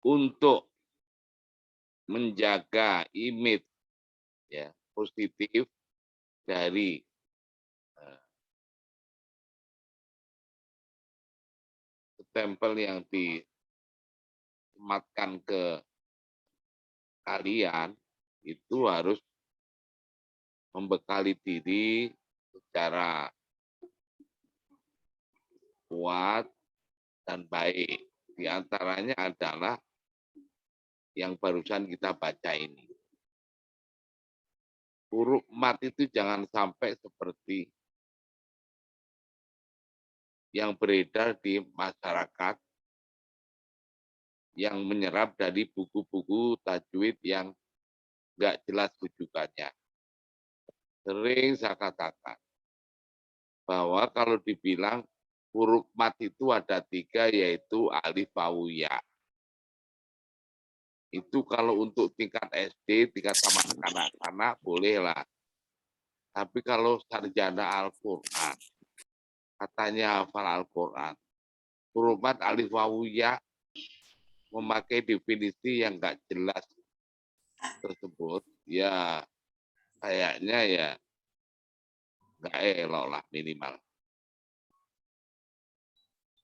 untuk menjaga image ya positif dari stempel yang disematkan ke kalian, itu harus membekali diri secara kuat dan baik. Di antaranya adalah yang barusan kita baca ini. Huruf mat itu jangan sampai seperti yang beredar di masyarakat yang menyerap dari buku-buku tajwid yang nggak jelas rujukannya. Sering saya katakan bahwa kalau dibilang huruf mat itu ada 3, yaitu alif, wawu, ya. Itu kalau untuk tingkat SD, tingkat sama anak-anak, bolehlah. Tapi kalau sarjana Al-Quran, katanya hafal Al-Quran, huruf mat, alif, wawu, ya, memakai definisi yang nggak jelas tersebut, ya kayaknya ya nggak elok lah minimal.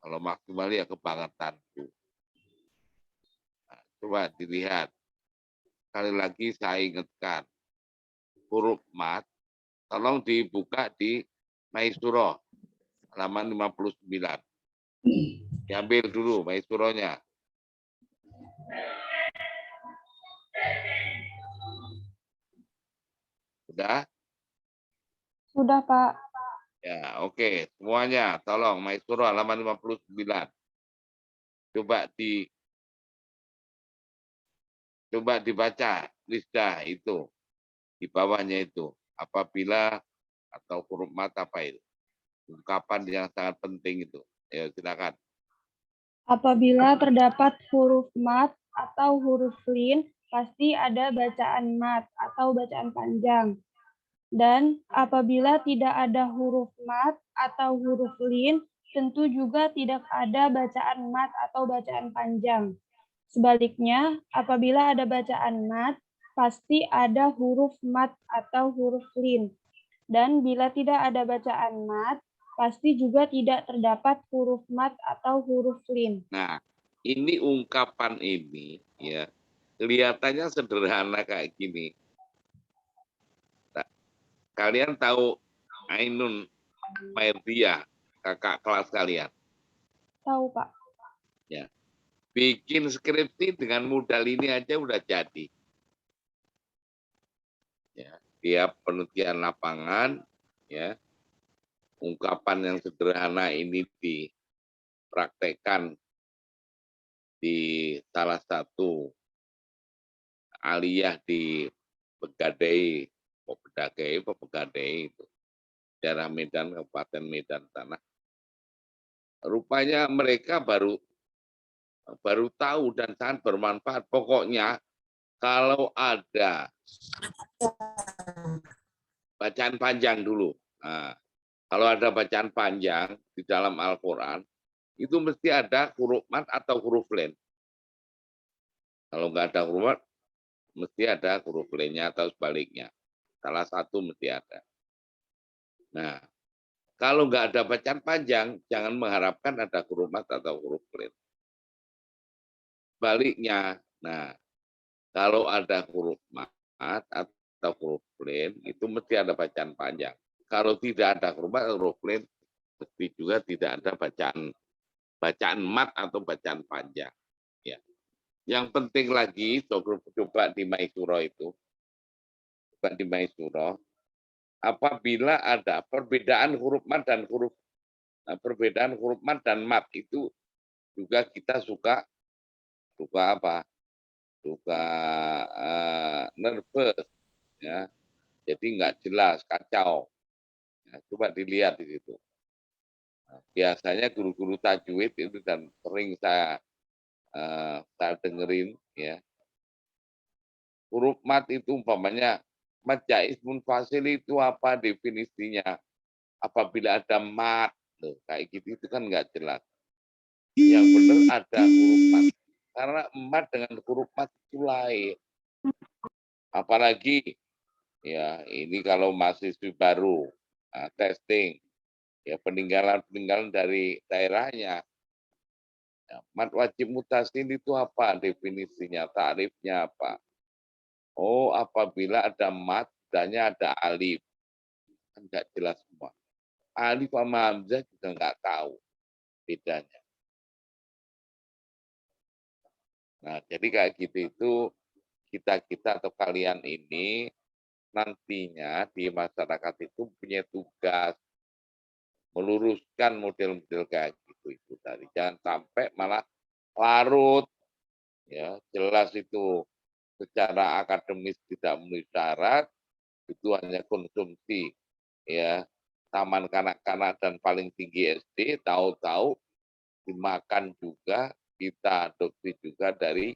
Kalau maksimal ya kebangetanku. Nah, coba dilihat. Sekali lagi saya ingatkan, huruf mat, tolong dibuka di Maisuro, halaman 59. Diambil dulu Maisuronya. Sudah? Sudah, Pak. Ya, oke. Semuanya, tolong Maisuro halaman 59. Coba dibaca listah itu. Di bawahnya itu. Apabila atau huruf mat apa itu? Ungkapan yang sangat penting itu. Ya, silakan. Apabila terdapat huruf mat atau huruf lin, pasti ada bacaan mat atau bacaan panjang. Dan apabila tidak ada huruf mat atau huruf lin, tentu juga tidak ada bacaan mat atau bacaan panjang. Sebaliknya, apabila ada bacaan mat, pasti ada huruf mat atau huruf lin. Dan bila tidak ada bacaan mat, pasti juga tidak terdapat huruf mat atau huruf lin. Nah, ini ungkapan ini ya kelihatannya sederhana kayak gini. Nah, kalian tahu Ainun Mairdiah, kakak kelas kalian? Tahu, Pak. Ya. Bikin skripsi dengan modal ini aja udah jadi. Ya, dia penelitian lapangan, ya, ungkapan yang sederhana ini dipraktekkan di salah satu aliyah di Pegadai itu daerah Medan, Kabupaten Medan sana. Rupanya mereka baru tahu dan sangat bermanfaat. Pokoknya kalau ada bacaan panjang dulu. Nah, kalau ada bacaan panjang di dalam Al-Quran, itu mesti ada huruf mat atau huruf lin. Kalau nggak ada huruf mat, mesti ada huruf linnya atau sebaliknya. Salah satu mesti ada. Nah, kalau nggak ada bacaan panjang, jangan mengharapkan ada huruf mat atau huruf lin. Sebaliknya, nah, kalau ada huruf mat atau huruf lin, itu mesti ada bacaan panjang. Kalau tidak ada huruf mat atau huruf lin, mesti juga tidak ada bacaan mat atau bacaan panjang. Ya. Yang penting lagi, coba di Maisuro itu, apabila ada perbedaan huruf mat dan mat itu juga kita suka apa? Suka nervous, ya. Jadi nggak jelas, kacau. Ya, coba dilihat di situ. Nah, biasanya guru-guru tajwid itu dan sering saya dengerin, ya. Huruf mat itu umpamanya mat jaiz munfasil itu apa definisinya? Apabila ada mat, kayak gitu itu kan nggak jelas. Yang benar ada huruf mat. Karena mat dengan huruf mat itu lain. Apalagi ya ini kalau mahasiswa baru testing, ya peninggalan dari daerahnya. Ya, mat wajib mutasin itu apa definisinya, tarifnya apa? Oh, apabila ada mat, tanya ada alif. Kan nggak jelas semua. Alif sama hamzah juga nggak tahu bedanya. Nah, jadi kayak gitu itu kita atau kalian ini nantinya di masyarakat itu punya tugas meluruskan model-model kayak gitu itu tadi. Jangan sampai malah larut, ya jelas itu secara akademis tidak memenuhi syarat, itu hanya konsumsi, ya taman kanak-kanak dan paling tinggi SD, tahu-tahu dimakan juga, kita adopsi juga dari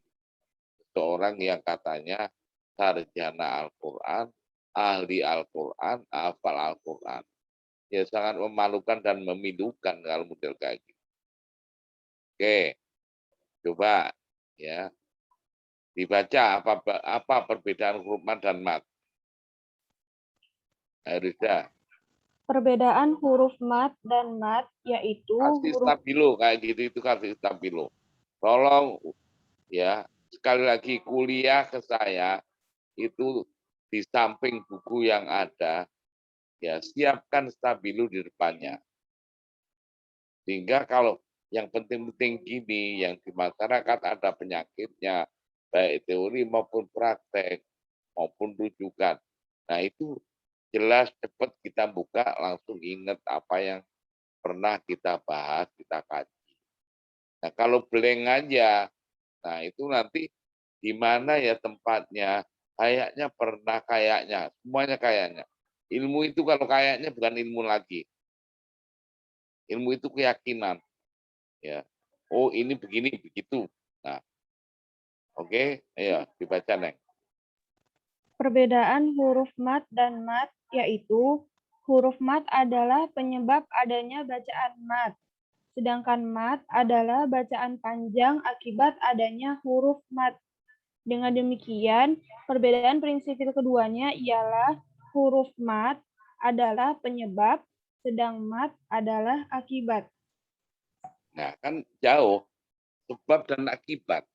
seorang yang katanya sarjana Al-Quran, ahli Al-Quran, hafal Al-Quran. Ya sangat memalukan dan memilukan kalau model kayak gitu. Oke, coba ya dibaca apa perbedaan huruf mat dan mat. Harusnya Perbedaan huruf mat dan mat yaitu kasih huruf stabilo kayak gitu itu kasih stabilo. Tolong ya sekali lagi kuliah ke saya itu di samping buku yang ada ya siapkan stabilo di depannya. Sehingga kalau yang penting-penting gini, yang di masyarakat ada penyakitnya, baik teori maupun praktek, maupun rujukan. Nah itu jelas cepat kita buka, langsung ingat apa yang pernah kita bahas, kita kaji. Nah kalau blank aja, nah itu nanti di mana ya tempatnya, kayaknya pernah kayaknya, semuanya kayaknya. Ilmu itu kalau kayaknya bukan ilmu lagi. Ilmu itu keyakinan. Ya, oh ini begini begitu. Nah, oke, ayo dibaca Neng. perbedaan huruf mat dan mat yaitu huruf mat adalah penyebab adanya bacaan mat, sedangkan mat adalah bacaan panjang akibat adanya huruf mat. Dengan demikian, perbedaan prinsip keduanya ialah huruf mat adalah penyebab, sedang mat adalah akibat. Nah, kan jauh sebab dan akibat.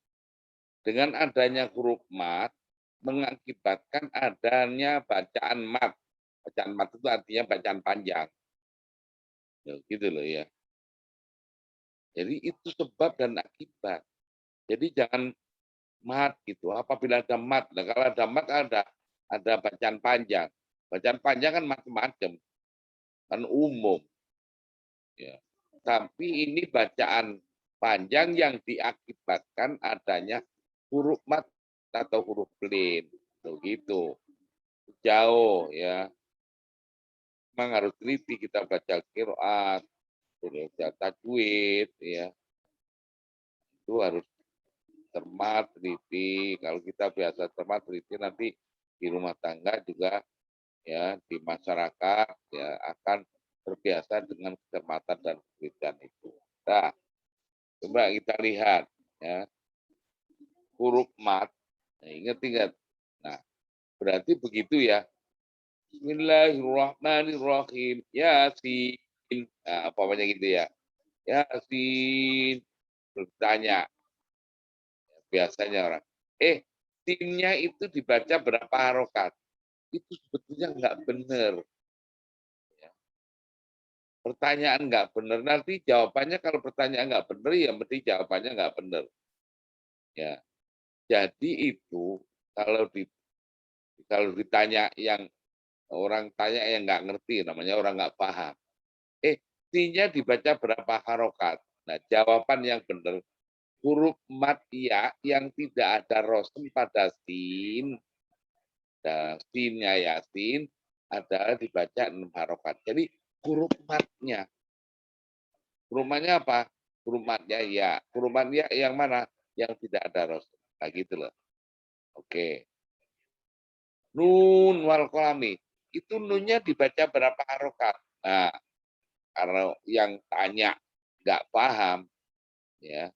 Dengan adanya huruf mat mengakibatkan adanya bacaan mat. Bacaan mat itu artinya bacaan panjang. Ya, gitu loh ya. Jadi itu sebab dan akibat. Jadi jangan mat gitu. Apabila ada mat, nah kalau ada mat ada bacaan panjang. Bacaan panjang kan macam-macam, kan umum. Ya. Tapi ini bacaan panjang yang diakibatkan adanya huruf mat atau huruf lin. Begitu. Jauh ya. Memang harus teliti kita baca qiraat, baca tajwid ya. Itu harus cermat, teliti. Kalau kita biasa cermat, teliti nanti di rumah tangga juga ya di masyarakat ya akan terbiasa dengan kecermatan dan ketelitian itu. Nah, coba kita lihat ya huruf mat. Nah, ingat-ingat. Nah, berarti begitu ya. Bismillahirrahmanirrahim. Yasin. Nah, apa gitu ya. Yasin. Bertanya. Biasanya orang. Sinnya itu dibaca berapa harokat? Itu sebetulnya nggak benar. Ya. Pertanyaan nggak benar. Nanti jawabannya kalau pertanyaan nggak benar, ya mesti jawabannya nggak benar. Ya. Jadi itu kalau ditanya yang orang tanya yang nggak ngerti, namanya orang nggak paham. Sinnya dibaca berapa harokat? Nah, jawaban yang benar, huruf mat ya yang tidak ada rosem pada sin, dan sinnya yasin adalah dibaca 6 harokat. Jadi huruf matnya apa? Huruf matnya ya. Huruf matnya yang mana? Yang tidak ada rosem. Nah, gitu loh. Oke. Nun wal kolami. Itu nunnya dibaca berapa harokat? Nah, kalau yang tanya nggak paham, ya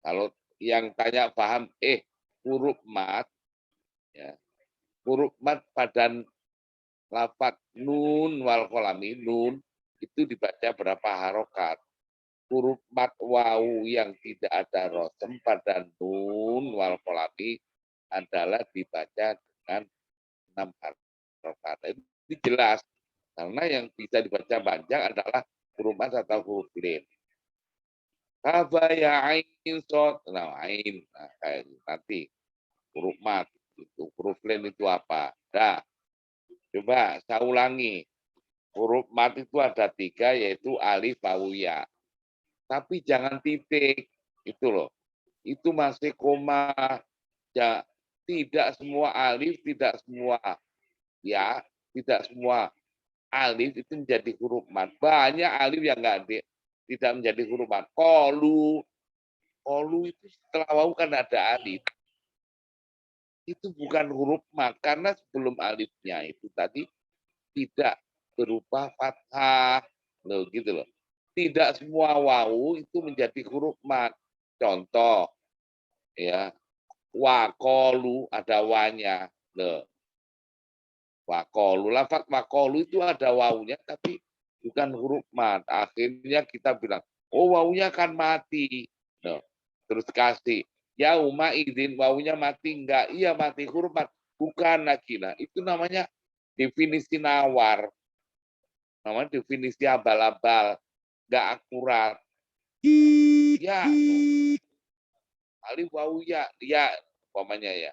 kalau yang tanya paham, huruf mat, ya, huruf mat pada lafaz nun wal kolami, nun itu dibaca berapa harokat. Huruf mat wawu yang tidak ada rosem pada nun wal kolami adalah dibaca dengan 6 harokat. Ini jelas, karena yang bisa dibaca panjang adalah huruf mat atau huruf lin. Kaba ya ain sot, nah ain, nah, kayak nanti huruf mat itu, huruf lin itu apa? Nah, coba saya ulangi, huruf mat itu ada 3, yaitu alif, wawu, ya. Tapi jangan titik, itu loh, itu masih koma. Ya, tidak semua alif, tidak semua ya, tidak semua alif itu menjadi huruf mat. Banyak alif yang tidak menjadi huruf mat. Kolu itu setelah wawu kan ada alif. Itu bukan huruf mat, karena sebelum alifnya itu tadi tidak berupa fathah. Loh, gitu loh. Tidak semua wawu itu menjadi huruf mat. Contoh, ya, wakolu ada wanya. Loh, wakolu, lafaz wakolu itu ada wawunya, tapi bukan huruf mat. Akhirnya kita bilang, oh wawunya kan mati. Loh, terus kasih yauma idin, wawunya mati enggak? Iya mati, huruf mat. Bukan lagi lah, itu namanya definisi nawar. Namanya definisi abal-abal, enggak akurat. Ya, alif wawu ya, umpamanya ya.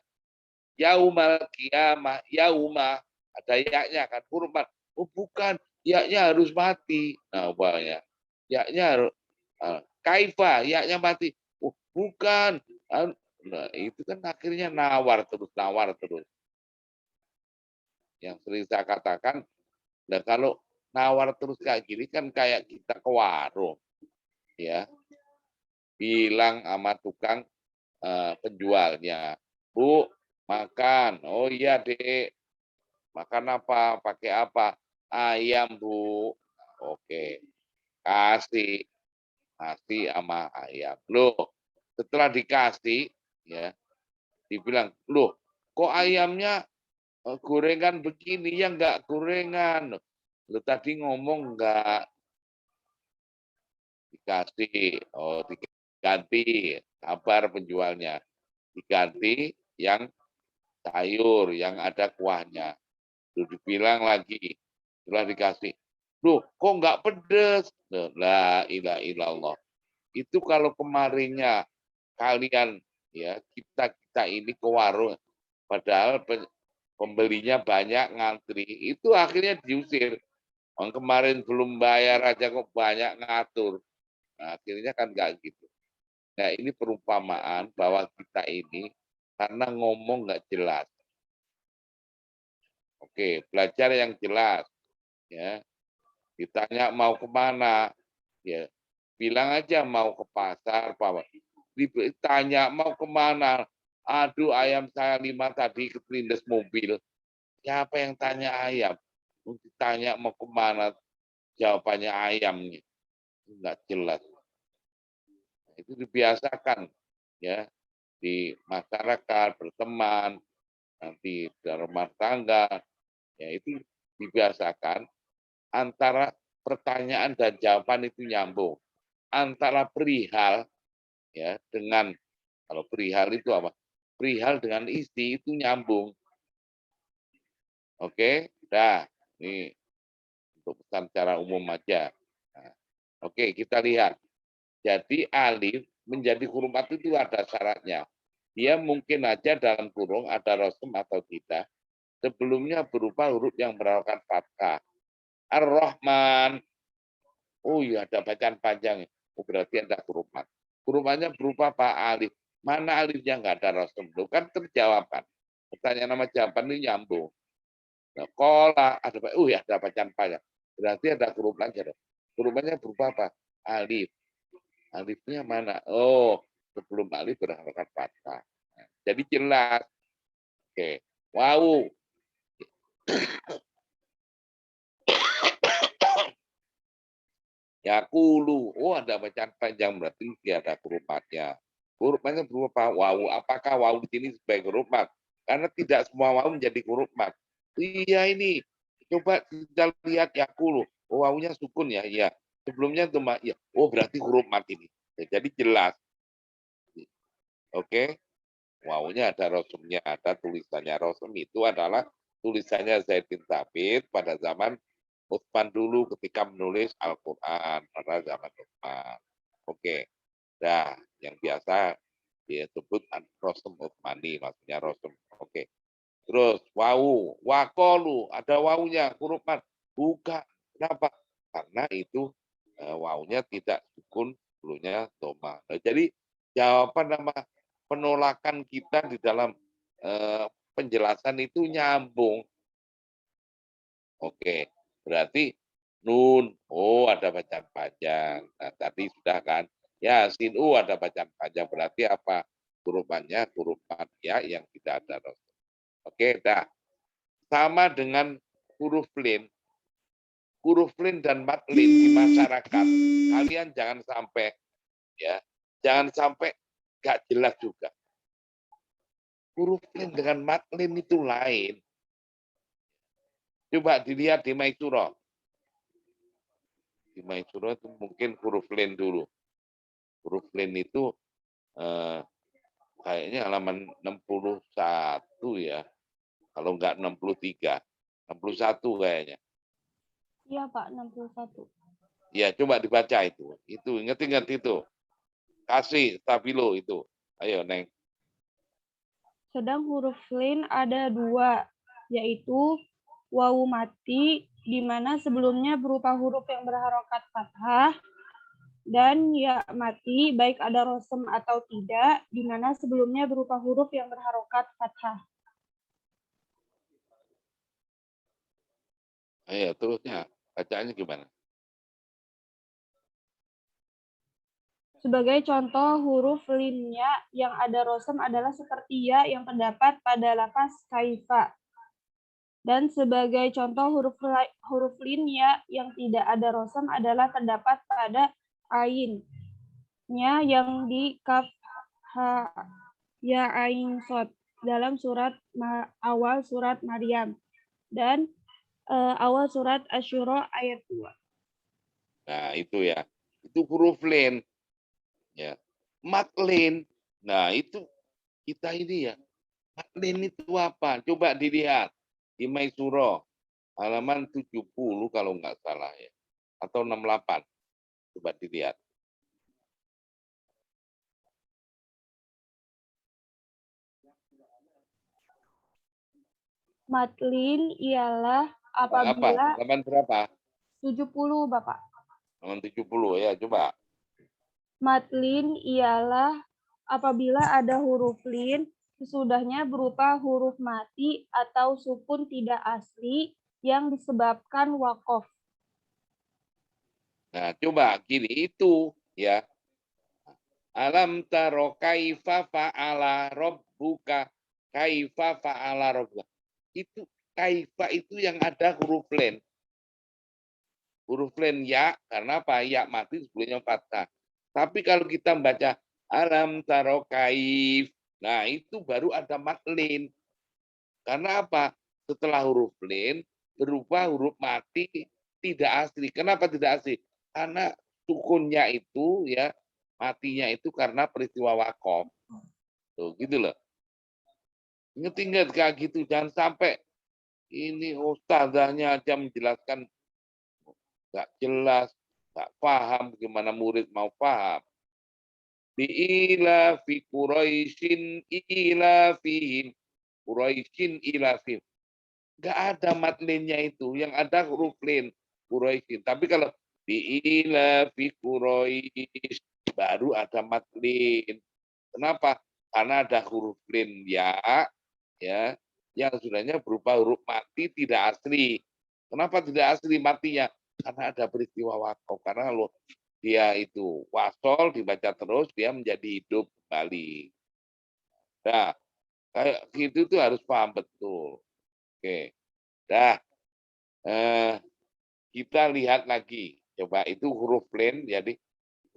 Yaumal kiamah, yauma ada ya-nya kan, huruf mat. Oh bukan, ya-nya harus mati. Nah, umpamanya ya-nya harus kaifa, ya-nya mati. Oh bukan. Nah, itu kan akhirnya nawar terus. Yang sering saya katakan, nah kalau nawar terus kayak gini kan kayak kita ke warung, ya, bilang sama tukang penjualnya, Bu, makan. Oh iya, Dek. Makan apa? Pakai apa? Ayam, Bu. Oke. Kasih nasi sama ayam. Loh, setelah dikasih, ya, dibilang, loh, kok ayamnya gorengan begini? Ya enggak gorengan. Lo tadi ngomong enggak dikasih. Oh, diganti. Kabar penjualnya. Diganti yang sayur, yang ada kuahnya. Terus dibilang lagi, setelah dikasih, loh kok nggak pedes? La ilaha illallah. Itu kalau kemarinnya kalian, ya, kita ini ke warung, padahal pembelinya banyak ngantri, itu akhirnya diusir. Orang kemarin belum bayar aja kok banyak ngatur. Nah, akhirnya kan nggak gitu. Nah, ini perumpamaan bahwa kita ini karena ngomong nggak jelas. Oke, belajar yang jelas, ya. Ditanya mau kemana, ya bilang aja mau ke pasar, Pak. Ditanya mau kemana, aduh ayam saya 5 tadi kelindes mobil. Siapa yang tanya ayam? Ditanya mau kemana, jawabannya ayamnya. Enggak jelas. Itu dibiasakan, ya, di masyarakat, berteman, nanti di rumah tangga, ya itu dibiasakan antara pertanyaan dan jawaban itu nyambung. Antara perihal, ya, dengan, kalau perihal itu apa? Perihal dengan isi itu nyambung. Oke, dah. Ini untuk pesan secara umum aja. Nah, oke, kita lihat. Jadi alif menjadi huruf mat itu ada syaratnya. Dia mungkin aja dalam kurung ada rosem atau tidak. Sebelumnya berupa huruf yang merupakan fathah. Ar-Rahman. Oh iya, ada bacaan panjang. Oh, berarti ada huruf mat. Huruf matnya berupa apa? Alif. Mana alifnya nggak ada rosem? Itu kan terjawab kan. Pertanyaan nama jawaban ini nyambung. Nah, kola ada, ya ada bacaan panjang. Berarti ada huruf lagi. Huruf matnya berupa apa? Alif. Alifnya mana? Oh, sebelum alif berharokat fathah. Nah, jadi jelas. Oke. Wow. Yakulu. Oh, ada bacaan panjang, berarti dia ada huruf matnya. Huruf matnya berupa wawu. Apakah wawu di sini sebagai huruf mat? Karena tidak semua wawu menjadi huruf mat. Iya ini. Coba kita lihat yakulu. Oh, wawunya sukun ya. Iya. Sebelumnya cuma ya. Oh, berarti huruf mat ini. Ya, jadi jelas. Oke. Wawunya ada rosumnya, ada tulisannya. Rosum itu adalah tulisannya Zaidin Thabit pada zaman Utsman dulu ketika menulis Al-Quran pada zaman Utsman. Oke. Nah, yang biasa disebut rosum Utsmani, maksudnya rosum. Oke. Terus wawu, wakolu, ada wawunya, huruf mat. Bukan. Kenapa? Karena itu wawunya tidak sukun, dulunya doma. Nah, jadi jawaban nama penolakan kita di dalam penjelasan itu nyambung. Oke, berarti nun, oh ada bacaan panjang. Nah, tadi sudah kan, ya sin u ada bacaan panjang, berarti apa? Hurufannya huruf mat ya yang tidak ada rosul. Oke, dah. Sama dengan huruf lin. Huruf lin dan mat lin di masyarakat, kalian jangan sampai ya, jangan sampai gak jelas juga. Huruf lin dengan mat lin itu lain. Coba dilihat di Maisuro. Di Maisuro itu mungkin huruf lin dulu. Huruf lin itu kayaknya halaman 61 ya. Kalau enggak 63. 61 kayaknya. Iya, Pak, 61. Ya, coba dibaca itu. Itu ingat-ingat itu. Kasih stabilo itu. Ayo, Neng. Sedang huruf lin ada 2, yaitu wawu mati, di mana sebelumnya berupa huruf yang berharokat fathah, dan ya mati, baik ada rosem atau tidak, di mana sebelumnya berupa huruf yang berharokat fathah. Ayo, terusnya. Bacaannya gimana? Sebagai contoh, huruf linnya yang ada rosem adalah seperti ya yang terdapat pada lafaz kaifa. Dan sebagai contoh huruf linnya yang tidak ada rosem adalah terdapat pada ain-nya yang di kaf ha ya ain sod dalam surat awal surat Maryam dan awal surat Asyura ayat 2. Nah, itu ya. Itu huruf lin. Ya. Matlin. Nah, itu kita ini ya. Matlin itu apa? Coba dilihat di Maisuro halaman 70 kalau nggak salah ya. Atau 68. Coba dilihat. Matlin ialah Apa? apabila Halaman berapa? 70, Bapak. Halaman 70 ya, coba. Matlin ialah apabila ada huruf lin sesudahnya berupa huruf mati atau sukun tidak asli yang disebabkan wakof. Nah, coba gini itu ya. Alam taro kaifa fa'ala rabbuka, kaifa fa'ala rabbuka. Itu kaifa itu yang ada huruf len. Huruf len ya, karena apa? Ya mati sebelumnya fathah. Tapi kalau kita membaca alam taro kaif, nah itu baru ada matlin. Karena apa? Setelah huruf len berupa huruf mati tidak asli. Kenapa tidak asli? Karena sukunnya itu ya matinya itu karena peristiwa wakof. Tuh, gitu loh. Ingat-ingat kayak gitu, jangan sampai ini ustazahnya aja menjelaskan nggak jelas, nggak paham bagaimana murid mau paham. Ila fi Quraisyin ila fihim. Quraisyin ila fihim. Nggak ada matlinnya itu, yang ada huruf lin Quraisyin. Tapi kalau ila fi Quraish baru ada matlin. Kenapa? Karena ada huruf lin ya yang sudahnya berupa huruf mati tidak asli. Kenapa tidak asli matinya? Karena ada peristiwa wakof. Karena kalau dia itu wasol dibaca terus dia menjadi hidup kembali. Nah, kayak gitu tuh harus paham betul. Oke. Dah. Kita lihat lagi. Coba itu huruf plain jadi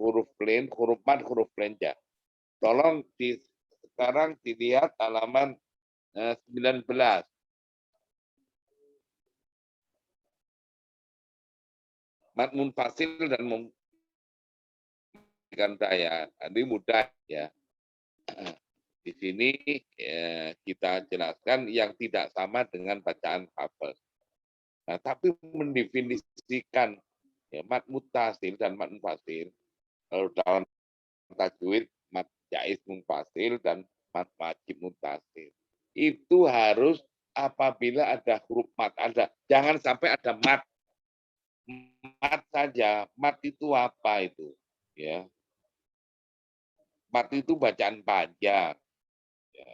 huruf plain, huruf mat, huruf plain ya. Tolong sekarang dilihat halaman 19. Mat munfasil dan memberikan daya. Ini mudah ya. Di sini kita jelaskan yang tidak sama dengan bacaan hafal. Nah, tapi mendefinisikan ya, mat mutasil dan mat munfasil. Kalau dalam tajwid mat jaiz munfasil dan mat wajib mutasil. Itu harus apabila ada huruf mat, ada. Jangan sampai ada mat. Mat saja. Mat itu apa itu? Ya. Mat itu bacaan panjang. Ya.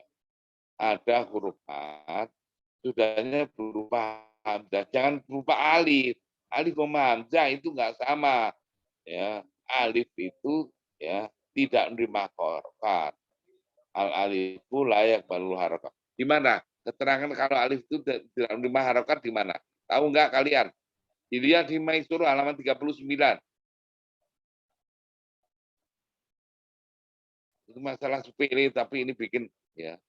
Ada huruf mat, sudahnya berupa hamzah. Jangan berupa alif. Alif sama hamzah itu enggak sama. Ya, alif itu ya tidak menerima harokat. Al alifu layak balu harokat. Di mana? Keterangan kalau alif itu tidak menerima harokat di mana? Tahu enggak kalian? Dilihat di Maisur halaman 39. Itu masalah sepele tapi ini bikin ya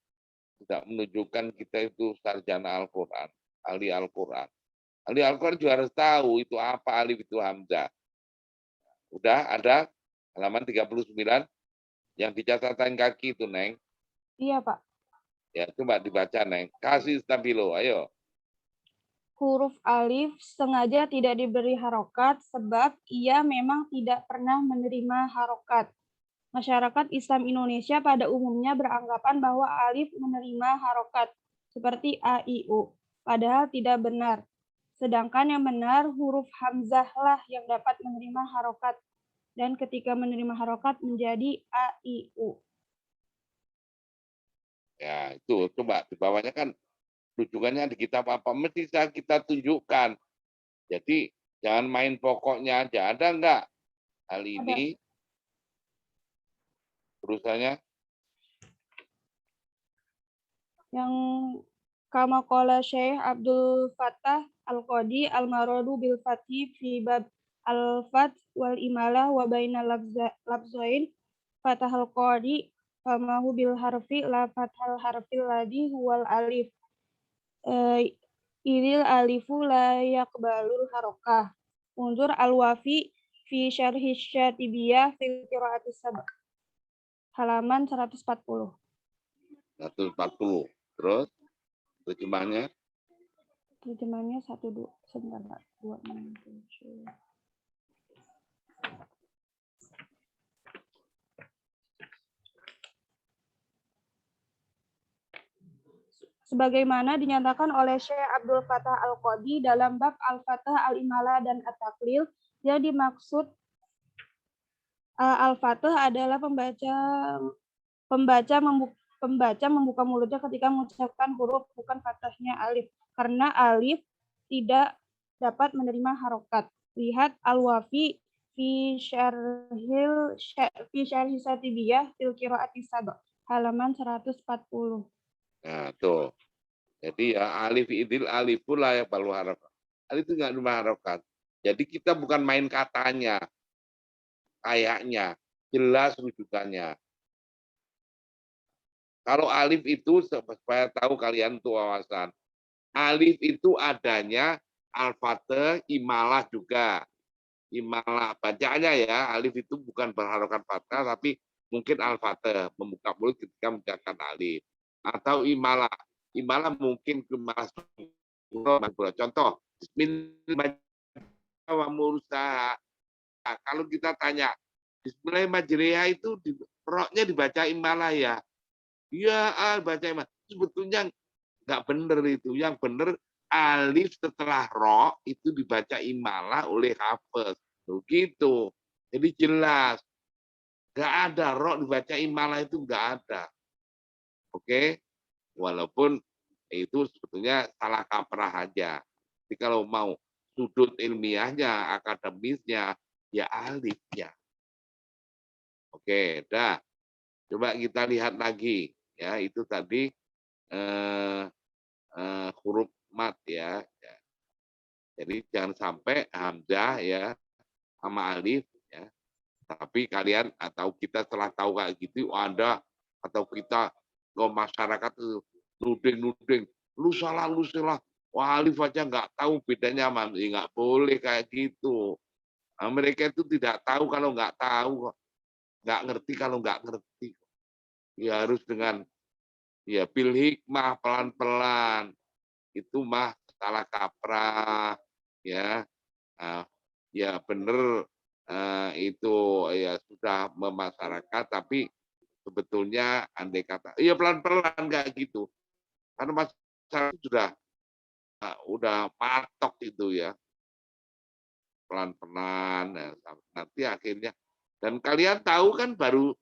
tidak menunjukkan kita itu sarjana Al-Qur'an, ahli Al-Qur'an. Ahli Al-Qur'an juga harus tahu itu apa alif itu hamzah. Udah ada halaman 39 yang di catatan kaki itu, Neng. Iya, Pak. Ya, coba dibaca, Neng. Kasih stabilo, ayo. Huruf alif sengaja tidak diberi harokat sebab ia memang tidak pernah menerima harokat. Masyarakat Islam Indonesia pada umumnya beranggapan bahwa alif menerima harokat, seperti A, I, U. Padahal tidak benar. Sedangkan yang benar, huruf hamzah lah yang dapat menerima harokat. Dan ketika menerima harokat menjadi A, I, U. Ya, itu coba di bawahnya kan rujukannya di kitab apa mesti kita tunjukkan. Jadi jangan main pokoknya aja. Ada enggak hal ini? Terusannya Yang kama qala Syekh Abdul Fattah Al-Qadi al-maradu bil fathi fi bab al-fath wal imalah wa baina lafzain fatahal qadi famahu bil harfi la fathal harfil ladhi huwal alif idil alifu la yaqbalul harokah. Unzur al-wafi fi syarhi syatibiyah fil qiraatis sab'ah. Halaman 140. 140. Terus terjemahnya Terjemahnya 1 2 sebentar Pak. 2 6 7. Sebagaimana dinyatakan oleh Syekh Abdul Fattah Al-Qadi dalam bab Al-Fathah, Al-Imalah, dan At-Taklil, yang dimaksud Al-Fathah adalah pembaca membuka mulutnya ketika mengucapkan huruf, bukan fathahnya alif. Karena alif tidak dapat menerima harokat. Lihat Al-Wafi fi syarhi Satibiyah fil qiraati sab'ah, halaman 140. nah tuh. Jadi ya alif idil aliful layak balu harokat. Alif itu enggak menerima harokat. Jadi kita bukan main katanya. Kayaknya jelas rujukannya. Kalau alif itu supaya tahu kalian tuh wawasan. Alif itu adanya al-fathah, imalah juga. Imalah bacaannya ya, alif itu bukan berharokat fathah tapi mungkin al-fathah, membuka mulut ketika mengucapkan alif. Atau imalah. Imalah mungkin imalah contoh bismillahirrahmanirrahim. Nah, kalau kita tanya bismillahirrahmanirrahim itu roknya dibaca imalah ya. Iya, baca imalah. Sebetulnya nggak benar itu. Yang benar alif setelah ro itu dibaca imalah oleh hafez. Begitu. Jadi jelas. Nggak ada ro dibaca imalah itu nggak ada. Oke? Walaupun itu sebetulnya salah kaprah aja. Jadi kalau mau sudut ilmiahnya, akademisnya, ya alifnya. Oke, dah. Coba kita lihat lagi. Ya, itu tadi huruf mat ya. Jadi jangan sampai hamzah ya sama alif ya. Tapi kalian atau kita setelah tahu kayak gitu, Anda atau kita ke masyarakat itu nuding-nuding, lu salah. Wah, Alif aja nggak tahu bedanya, nggak boleh kayak gitu. Nah, mereka itu tidak tahu kalau nggak tahu, nggak ngerti kalau nggak ngerti. Ya harus dengan ya bil hikmah pelan-pelan. Itu mah salah kaprah, ya. Nah, ya benar itu ya sudah memasyarakat, tapi sebetulnya andai kata, ya pelan-pelan nggak gitu. Karena masyarakat sudah udah patok itu ya, pelan-pelan. Nanti akhirnya, dan kalian tahu kan baru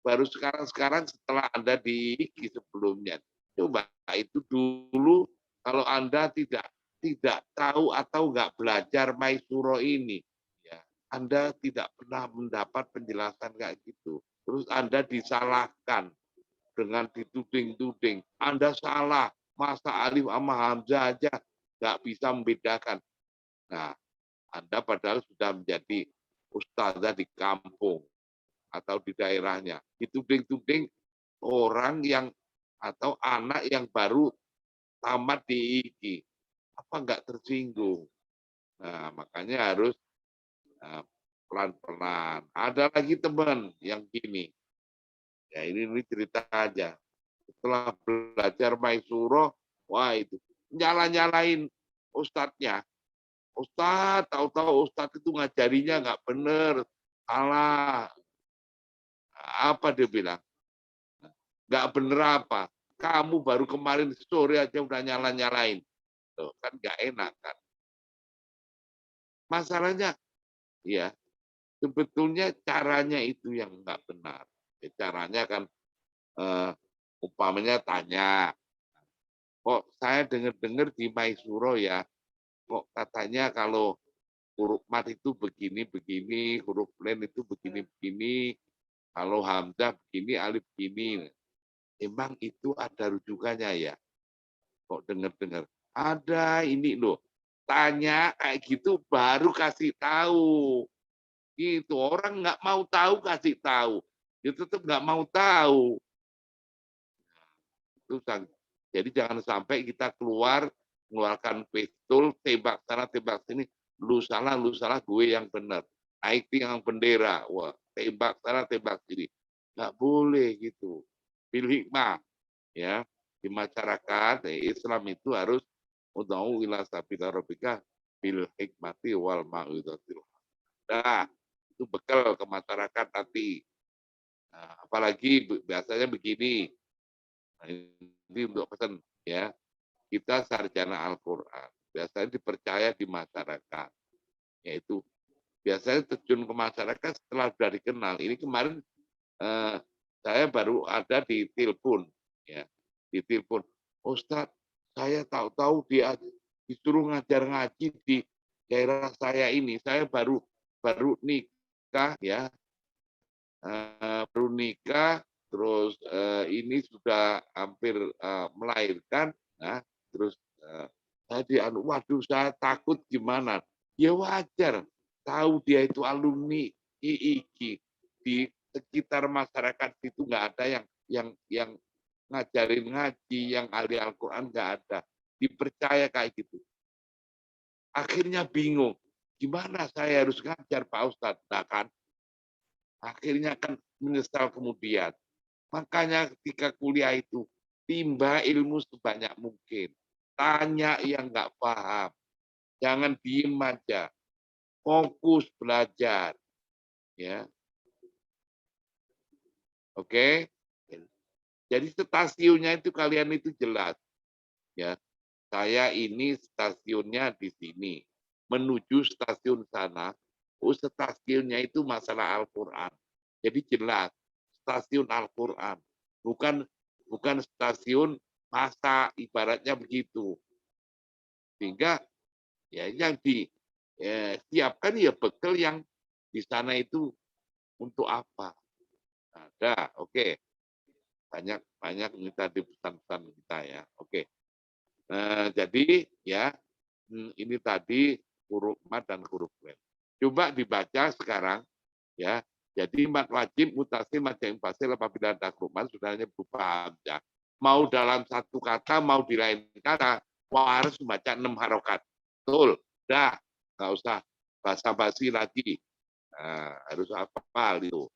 baru sekarang setelah Anda di IG sebelumnya. Coba itu dulu kalau Anda tidak tahu atau nggak belajar Maisuro ini, ya, Anda tidak pernah mendapat penjelasan kayak gitu. Terus Anda disalahkan dengan dituding-tuding. Anda salah, masa Alif sama Hamzah aja nggak bisa membedakan. Nah, Anda padahal sudah menjadi ustazah di kampung atau di daerahnya. Dituding-tuding orang yang atau anak yang baru tamat di IG. Apa enggak tersinggung? Nah, makanya harus pelan-pelan. Ada lagi teman yang gini. Ya ini cerita aja. Setelah belajar Maisuro, wah itu nyala-nyalain ustadznya. Ustadz, tahu-tahu ustadz itu ngajarinya nggak bener, salah. Apa dia bilang? Nggak bener apa? Kamu baru kemarin sore aja udah nyala-nyalain. Tuh, kan nggak enak kan. Masalahnya, ya sebetulnya caranya itu yang nggak benar. Ya, caranya kan umpamanya tanya, kok saya dengar-dengar di Maisuro ya, kok katanya kalau huruf mat itu begini-begini, huruf len itu begini-begini, kalau hamzah begini, alif begini. Emang itu ada rujukannya ya? Kok dengar-dengar? Ada ini loh. Tanya kayak gitu baru kasih tahu. Gitu. Orang nggak mau tahu kasih tahu. Dia tetap nggak mau tahu. Itu jadi jangan sampai kita mengeluarkan pistol, tembak sana, tembak sini. Lu salah, gue yang benar. Naik yang bendera. Wah, tembak sana, tembak sini. Nggak boleh gitu. Bil hikmah. Ya, di masyarakat Islam itu harus ud'u ila sabila rabbika bil hikmati wal mau'izatil. Nah, itu bekal ke masyarakat nanti. Nah, apalagi biasanya begini. Nah, ini untuk pesan ya. Kita sarjana Al-Qur'an. Biasanya dipercaya di masyarakat. Yaitu biasanya terjun ke masyarakat setelah sudah dikenal. Ini kemarin saya baru ada di telepon ya. Di telepon, Ustadz, saya tahu-tahu dia disuruh ngajar ngaji di daerah saya ini. Saya baru nikah ya, baru nikah, terus ini sudah hampir melahirkan, nah, terus saya waduh saya takut gimana? Ya wajar, tahu dia itu alumni IIG, di sekitar masyarakat itu nggak ada yang ngajarin ngaji, yang ahli Al-Quran nggak ada. Dipercaya kayak gitu. Akhirnya bingung, gimana saya harus ngajar Pak Ustadz? Nah kan, akhirnya kan menyesal kemudian. Makanya ketika kuliah itu, timba ilmu sebanyak mungkin. Tanya yang nggak paham. Jangan diem aja. Fokus belajar. Ya, oke. Jadi stasiunnya itu kalian itu jelas. Ya, saya ini stasiunnya di sini. Menuju stasiun sana, stasiunnya itu masalah Al-Quran. Jadi jelas, stasiun Al-Quran. Bukan stasiun masa, ibaratnya begitu. Sehingga ya yang disiapkan ya bekal yang di sana itu untuk apa. Ada, oke. Banyak ini tadi pesan-pesan kita ya. Oke. Jadi ya ini tadi huruf mat dan huruf len. Coba dibaca sekarang ya Jadi mat wajib, mutasil, mad jaim fasil apabila ada huruf mat sebenarnya berupa hamzah. Mau dalam satu kata, mau di lain kata, harus membaca 6 harokat. Betul, dah, nggak usah basa-basi lagi. Nah, harus hafal itu.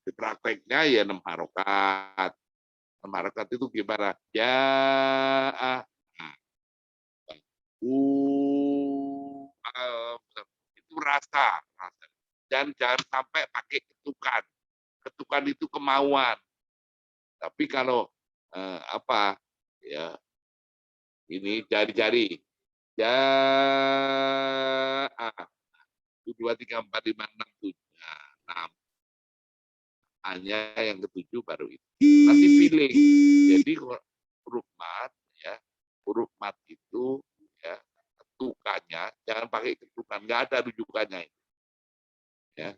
Di prakteknya ya 6 harokat. 6 harokat itu gimana? Ya, itu rasa. Dan jangan sampai pakai ketukan. Ketukan itu kemauan. Tapi kalau apa ya ini jari-jari ya 2, 3, 4, 5, 6, 7. Nah, hanya yang ketujuh baru itu. Nanti feeling. Jadi huruf mat ya, huruf mat itu ya ketukannya jangan pakai ketukan, nggak ada rujukannya itu. Ya.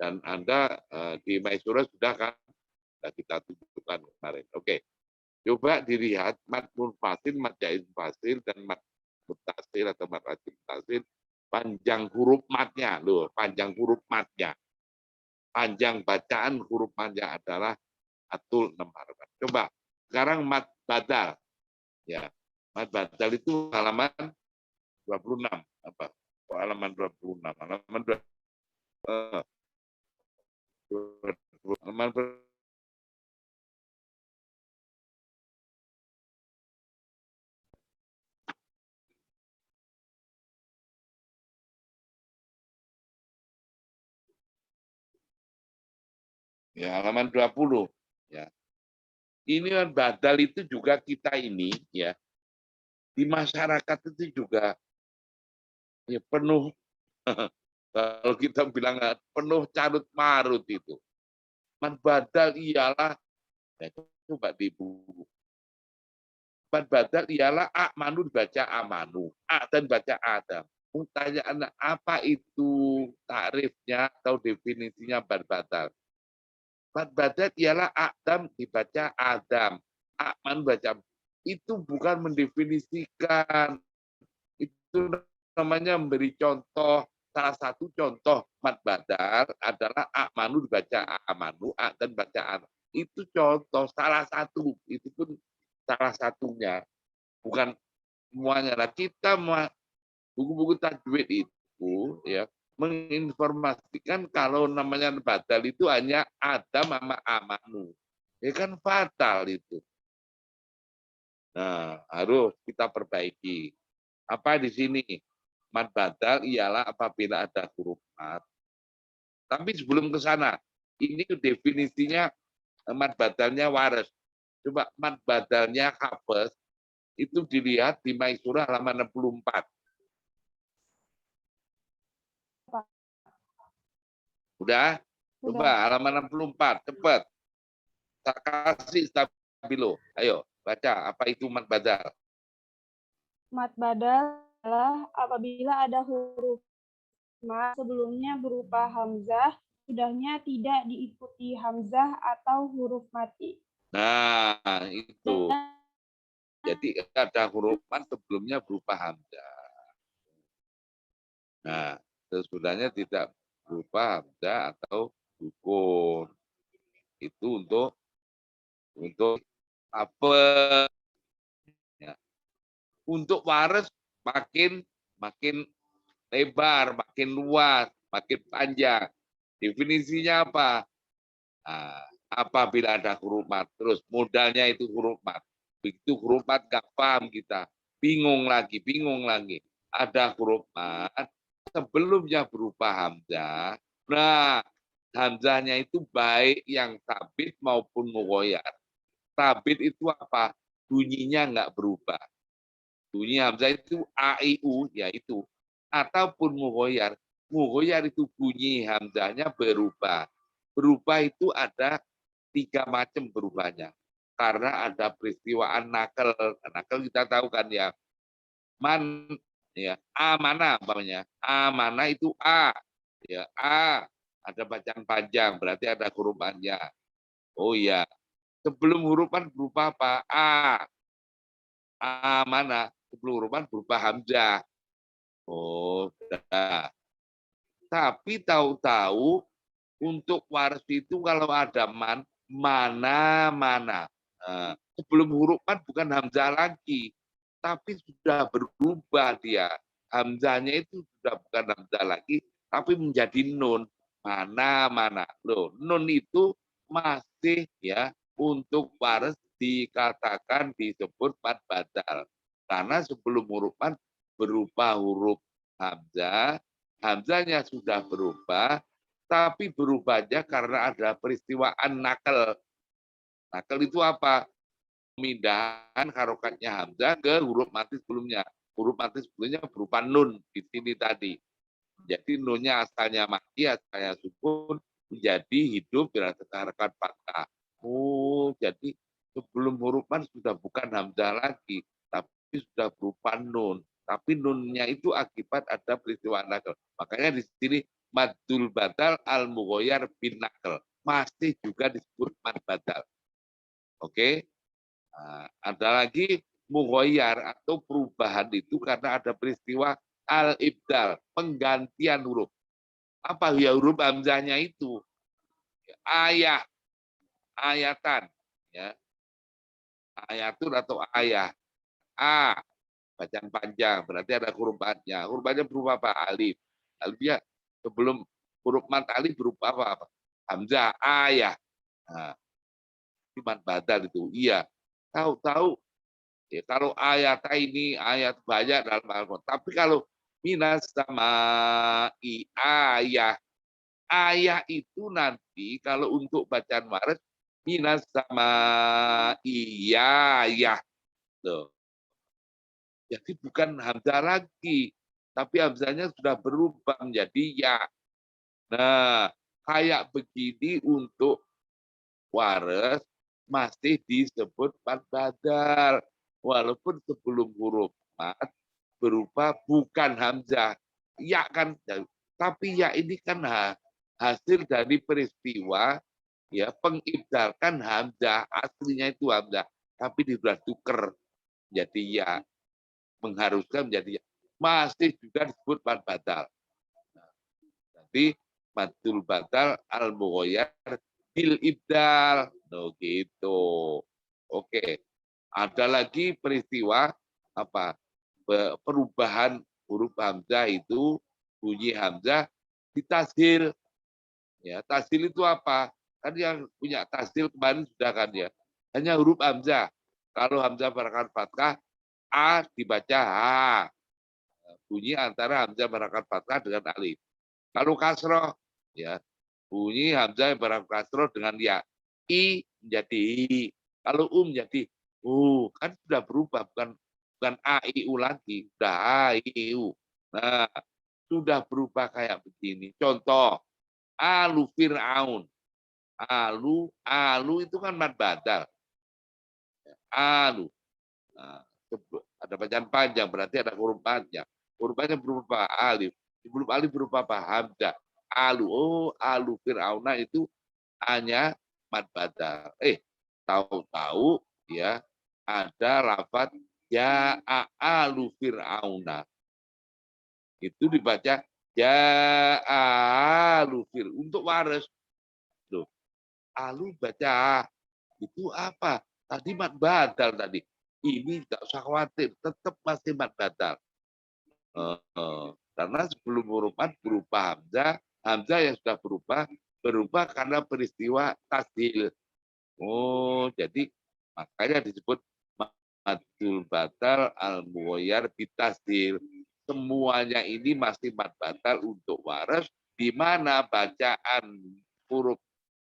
Dan Anda di Maisura sudah kan kita tunjukkan kemarin. Oke. Coba dilihat mat munfasil, mat jaim fasil, dan mat mutasil atau mat wajib mutasil, panjang huruf matnya, loh, panjang huruf matnya. Panjang bacaan huruf matnya adalah atul 6 harokat. Coba, sekarang mat badal. Ya, mat badal itu halaman 26. Apa? Halaman 26. Halaman ya, halaman 20. Ya. Ini kan badal itu juga kita ini ya di masyarakat itu juga ya penuh kalau kita bilang penuh carut marut itu. Man badal ialah ya, coba di buku. Man badal ialah amanu dibaca amanu, a dan baca adam. Pertanyaan apa itu takrifnya atau definisinya man badal? Man badal ialah adam dibaca adam, aman baca. Itu bukan mendefinisikan, itu namanya memberi contoh. Salah satu contoh mat badal adalah amanu dibaca amanu, a dan baca an. Itu contoh salah satu, itu pun salah satunya, bukan semuanya. Nah, kita buku-buku tajwid itu ya menginformasikan kalau namanya badal itu hanya adam sama amanu. Ya kan fatal itu. Nah, harus kita perbaiki. Apa di sini? Mad badal ialah apabila ada huruf mat. Tapi sebelum ke sana, ini definisinya mad badalnya waras. Coba mad badalnya hafes, itu dilihat di Maisura halaman 64. Udah? Coba halaman 64, cepat. Tak kasih stabilo. Ayo, baca. Apa itu mad badal? Mat badal adalah apabila ada huruf mat sebelumnya berupa hamzah, sudahnya tidak diikuti hamzah atau huruf mati. Nah, itu. Jadi ada huruf mat sebelumnya berupa hamzah. Nah, sesudahnya tidak berupa hamzah atau sukun. Itu untuk apa? Ya. Untuk waras makin lebar, makin luas, makin panjang. Definisinya apa? Nah, apabila ada huruf mat, terus modalnya itu huruf mat. Begitu huruf mat gak paham kita, bingung lagi. Ada huruf mat sebelumnya berupa hamzah. Nah, hamzahnya itu baik yang sabit maupun mughoyar. Sabit itu apa? Bunyinya nggak berubah. Bunyi hamzah itu a i u yaitu, ataupun mughoyar. Mughoyar itu bunyi hamzahnya berubah. Berubah itu ada 3 macam berubahnya. Karena ada peristiwaan nakal. Nakal kita tahu kan ya. Man ya, a mana umpamanya? A mana itu a. Ya, a ada bacaan panjang berarti ada hurufannya. Oh iya. Sebelum hurufan berupa apa? A. A mana? Sebelum hurufan berupa hamzah. Oh, sudah. Tapi tahu-tahu untuk waras itu kalau ada mana. Nah, sebelum huruf mat bukan hamzah lagi, tapi sudah berubah dia. Hamzahnya itu sudah bukan hamzah lagi, tapi menjadi nun. Mana. Loh, nun itu masih ya untuk waras dikatakan disebut mat badal. Karena sebelum huruf mat berupa huruf hamzah, hamzahnya sudah berubah, tapi berubahnya karena ada peristiwa an-nakal. Nakal itu apa? Pemindahan harokatnya hamzah ke huruf mati sebelumnya. Huruf mati sebelumnya berupa nun di sini tadi. Jadi nunnya asalnya mati, asalnya sukun, menjadi hidup berdasarkan harokat fathah. Oh, jadi sebelum huruf mat sudah bukan hamzah lagi, tapi sudah berupa nun. Tapi nunnya itu akibat ada peristiwa nakal. Makanya di sini madul batal al mughoyar bin nakal. Masih juga disebut mad batal. Oke. Nah, ada lagi mughoyar atau perubahan itu karena ada peristiwa al-ibdal, penggantian huruf. Apa ya huruf hamzahnya itu? Ayah, ayatan, ya. Ayatun atau ayah. A, bacaan panjang, berarti ada huruf matnya. Huruf matnya berupa apa? Alif. Alifnya sebelum huruf mat alif berupa apa? Hamzah, ayah. Nah, mat badal itu. Iya. Tahu-tahu ya, kalau ayat ini ayat banyak dalam Al-Quran. Tapi kalau minas sama ayah, ayah itu nanti kalau untuk bacaan waras minas sama iya ya. Loh. Jadi bukan hamzah lagi, tapi hamzahnya sudah berubah menjadi ya. Nah, kayak begini untuk waras masih disebut mat badal. Walaupun sebelum huruf mat berupa bukan hamzah. Ya kan, tapi ya ini kan hasil dari peristiwa ya pengibdalkan hamzah, aslinya itu hamzah, tapi sudah tuker jadi ya, mengharuskan menjadi ya. Masih juga disebut mat badal. Jadi madul badal al mughoyar bil ibdal. No, gitu. Oke. Ada lagi peristiwa apa? Perubahan huruf hamzah itu bunyi hamzah ditashil. Ya, tashil itu apa? Kan yang punya tashil kemarin sudah kan ya. Hanya huruf hamzah. Kalau hamzah berakan fathah, a dibaca ha. Bunyi antara hamzah berakan fathah dengan alif. Kalau kasroh, ya bunyi hamzah berakan kasroh dengan ya. I menjadi i. Kalau menjadi kan sudah berubah, bukan a i u lagi, sudah a i u. Nah, sudah berubah kayak begini. Contoh, alu Fir'aun. Alu itu kan mad badal. Alu. Nah, ada bacaan panjang, berarti ada huruf panjang. Huruf panjang berupa alif. Sebelum alif berupa apa? Hamzah. Alu. Oh, alu Fir'auna itu hanya mad badal. Tahu-tahu ya ada lafaz ya alu Fir'auna. Itu dibaca ya alu Fir untuk waras. Loh, alu baca itu apa? Tadi mat badal tadi. Ini tidak usah khawatir, tetap masih mat badal. Karena sebelum huruf mat berupa hamzah, hamzah yang sudah berubah karena peristiwa tasdil. Oh, jadi makanya disebut madul batal al mughoyar bitasdil. Semuanya ini masih mad batal untuk waras, di mana bacaan huruf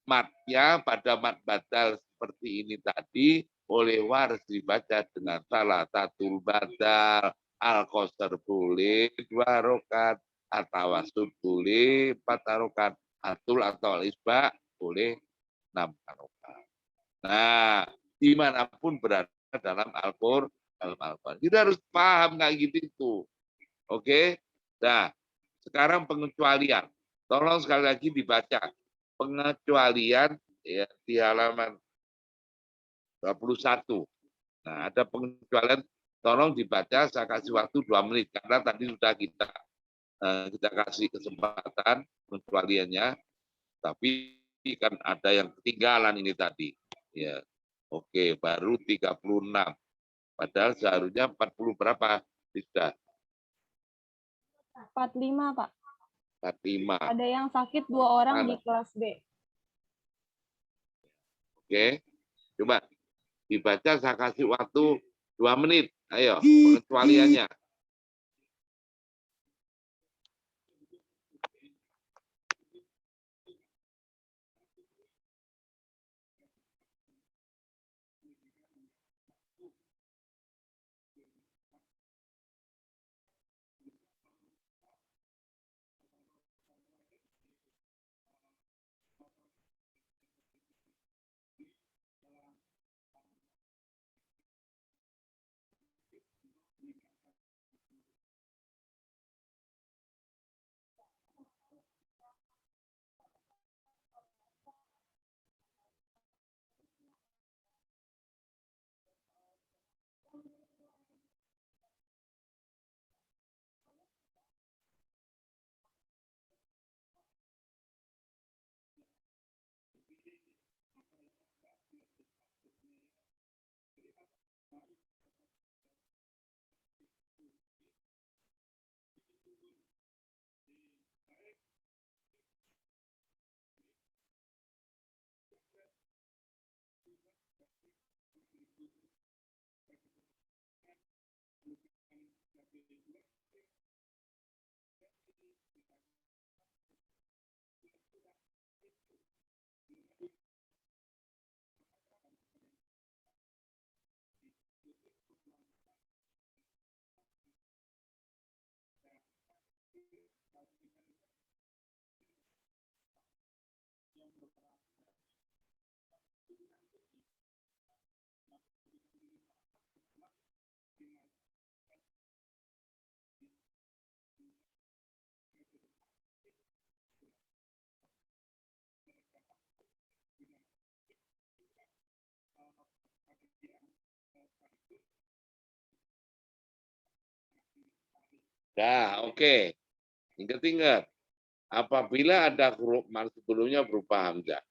matnya pada mad batal seperti ini tadi oleh waras dibaca dengan salah satu badal, al-qasar boleh 2 harokat, atau wasud boleh 4 harokat, atul atau al-isba boleh 6 harokat. Nah, dimanapun berada dalam Al-Quran. Kita harus paham kayak gitu itu. Oke? Nah, sekarang pengecualian. Tolong sekali lagi dibaca. Pengecualian ya, di halaman 21. Nah, ada pengecualian. Tolong dibaca, saya kasih waktu 2 menit. Karena tadi sudah kita kasih kesempatan pengecualiannya. Tapi kan ada yang ketinggalan ini tadi. Ya. Oke, baru 36. Padahal seharusnya 40 berapa? Sudah 45, Pak. 45. Ada yang sakit 2 orang di Mana? kelas B. Oke. Coba dibaca, saya kasih waktu 2 menit. Ayo, pengecualiannya. Nah, oke. Ingat-ingat. Apabila ada huruf mat sebelumnya berupa hamzah,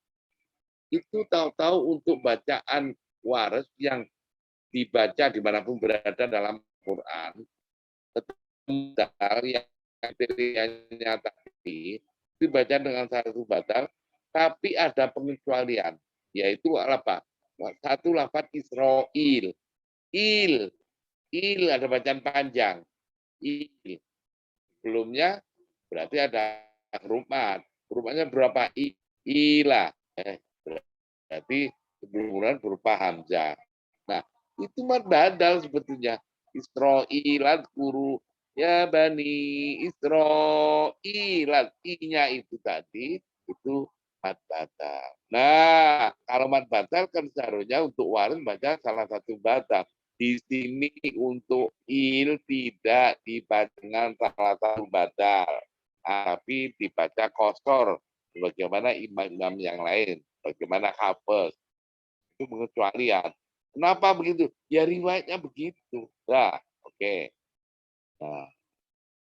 itu tahu-tahu untuk bacaan waras yang dibaca dimanapun berada dalam Quran, batal yang kriterianya tadi dibaca dengan satu batal, tapi ada pengecualian, yaitu apa? Satu lafaz Israel, il ada bacaan panjang, il. Sebelumnya berarti ada huruf mat. Huruf matnya berapa? Ila. Berarti sebelumnya berupa hamzah. Nah, itu mad badal sebetulnya. Isra'ilat guru ya bani Isra'ilat. I-nya itu tadi itu mad badal. Nah, kalau mad badal kan seharusnya untuk waris baca salah satu badal. Di sini untuk il tidak dibaca dengan salah satu badal, tapi dibaca kosor bagaimana imam-imam yang lain, bagaimana hafaz. Itu pengecualian. Kenapa begitu? Ya riwayatnya begitu. Nah, oke. Nah,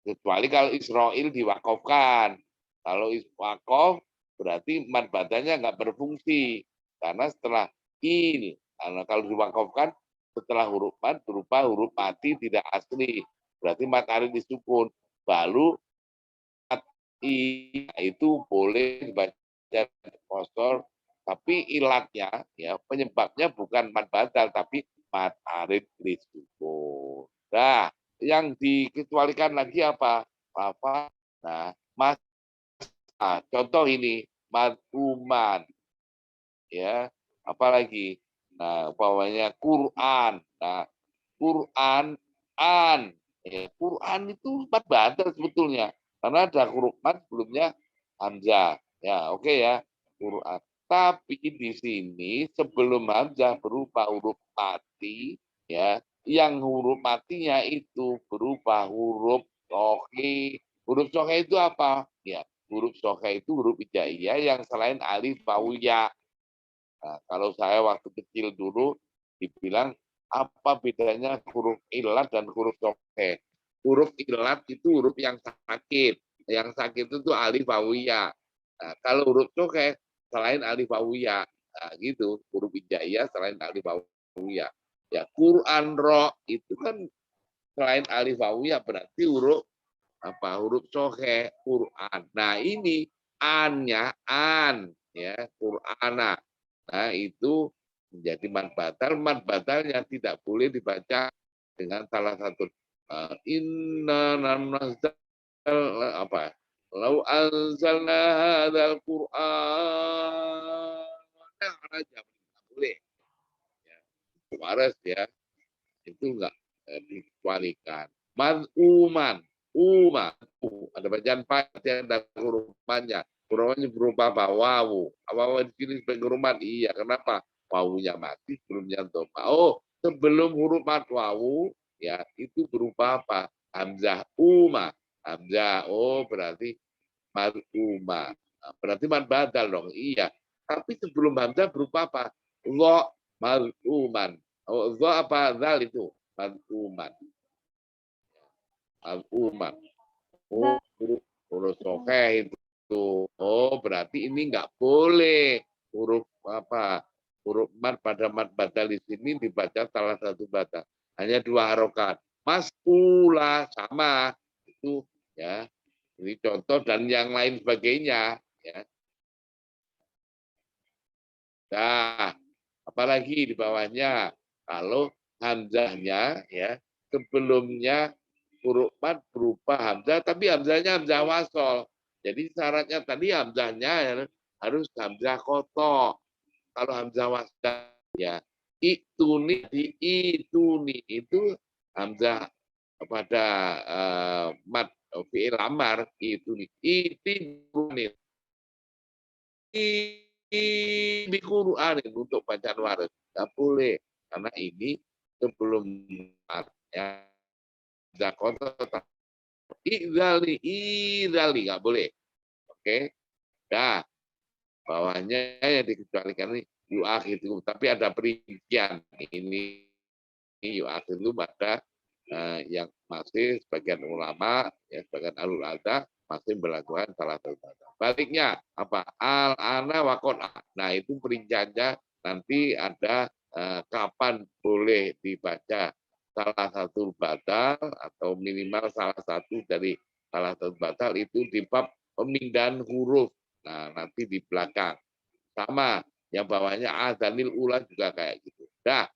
kecuali kalau Israel diwakafkan. Kalau wakaf berarti mad badanya nggak berfungsi karena setelah il. Karena kalau diwakafkan setelah huruf mad berupa huruf mati tidak asli. Berarti mad arid disukun. Baru itu boleh dibaca kosor, tapi ilatnya ya penyebabnya bukan mad badal tapi mad arid disukun. Nah, yang dikecualikan lagi apa? Apa? Nah, mas contoh ini madhuman ya, apalagi nah umpamanya Quran. Nah, Quran ya, Quran itu mad badal sebetulnya karena ada huruf mad sebelumnya hamzah ya, oke ya, Quran. Tapi di sini sebelum hamzah berupa huruf mati ya, yang huruf matinya itu berupa huruf sohe. Huruf sohe itu apa ya? Huruf sohe itu huruf hijaiyah yang selain alif wawu ya. Nah, kalau saya waktu kecil dulu dibilang apa bedanya huruf ilat dan huruf sohe? Huruf ilat itu huruf yang sakit. Yang sakit itu alif wawiyah. Nah, kalau huruf coket selain alif wawiyah, nah, gitu, huruf hijaiyah selain alif wawiyah. Ya, Quran ro itu kan selain alif wawiyah berarti huruf apa? Huruf coket, Quran. Nah, ini an-nya an ya, Qur'ana. Nah, itu menjadi mad batal. Mad batalnya tidak boleh dibaca dengan salah satu inna nazzal apa? Lau anzalna hadzal Qur'an ala jabal boleh. Ya. Waras ya, itu enggak dikecualikan. Mad'uman, ada bacaan panjang dan huruf panjang. Hurufnya berupa apa? Wawu. Apa di sini sebagai huruf mad? Iya, kenapa? Wawunya mati, belum nyantum. Oh, sebelum huruf mad wawu, ya itu berupa apa? Hamzah uma. Hamzah, oh berarti mad uma. Nah, berarti mad badal dong. Iya. Tapi sebelum hamzah berupa apa? Lo mal'uman. Oh, lo apa? Zal itu. Mal'uman. Mal'uman. Oh, huruf sokeh itu. Oh, berarti ini nggak boleh huruf apa? Huruf mat pada mat batal di sini dibaca salah satu batal. Hanya dua harokat. Mas'ula sama itu ya. Ini contoh dan yang lain sebagainya ya. Nah, apalagi di bawahnya kalau hamzahnya ya sebelumnya huruf mat berupa hamzah tapi hamzahnya hamzah wasol. Jadi syaratnya tadi hamzahnya harus hamzah koto. Kalau hamzah wasol ya ituni itu hamzah pada mat fi'il amar ituni di Quran untuk bacaan waris nggak boleh karena ini sebelum ya zakoto idali nggak boleh. Oke, dah bawahnya yang dikecualikan ini yuakhir itu tapi ada perincian ini yuakhir itu pada yang masih sebagian ulama ya sebagian alul ada masih melakukan salah satu baca. Baliknya apa? Al-ana wakon. Nah, itu perinciannya nanti ada kapan boleh dibaca salah satu batal atau minimal salah satu dari salah satu batal itu di bab pemindahan huruf. Nah, nanti di belakang. Sama yang bawahnya azanil ula juga kayak gitu. Dah,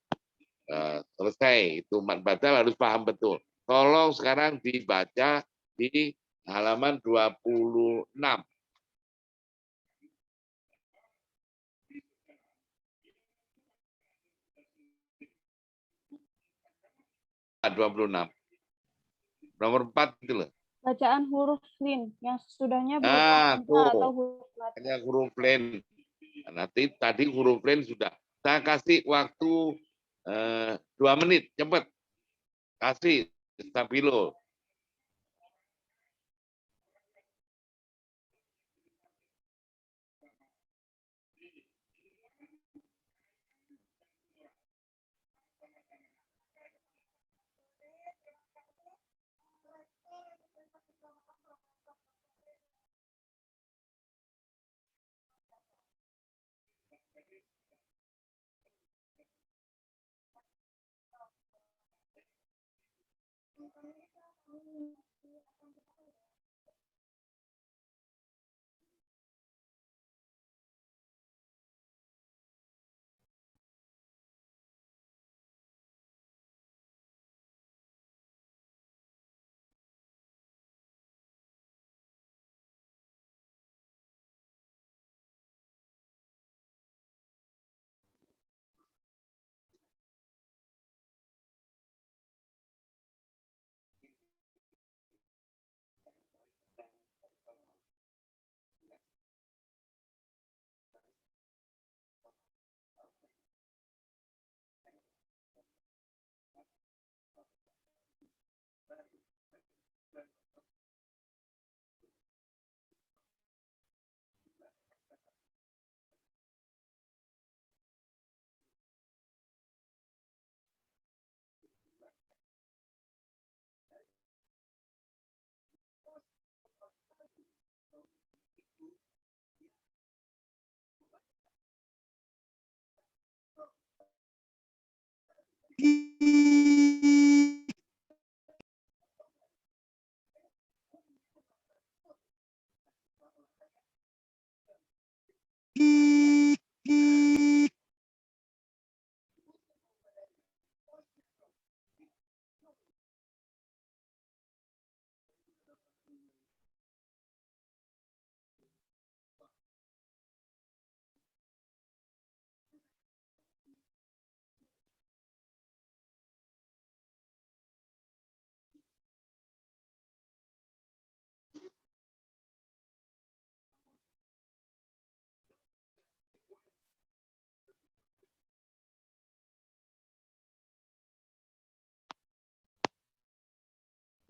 selesai. Itu mat batal harus paham betul. Tolong sekarang dibaca di halaman 26. 26. Nomor 4 itu loh. Bacaan huruf lin yang sesudahnya berupa Nah, hamzah atau tuh. huruf mat. Hanya huruf lain. Nanti tadi huruf lain sudah. Saya kasih waktu 2 menit. Cepat. Kasih stabilo.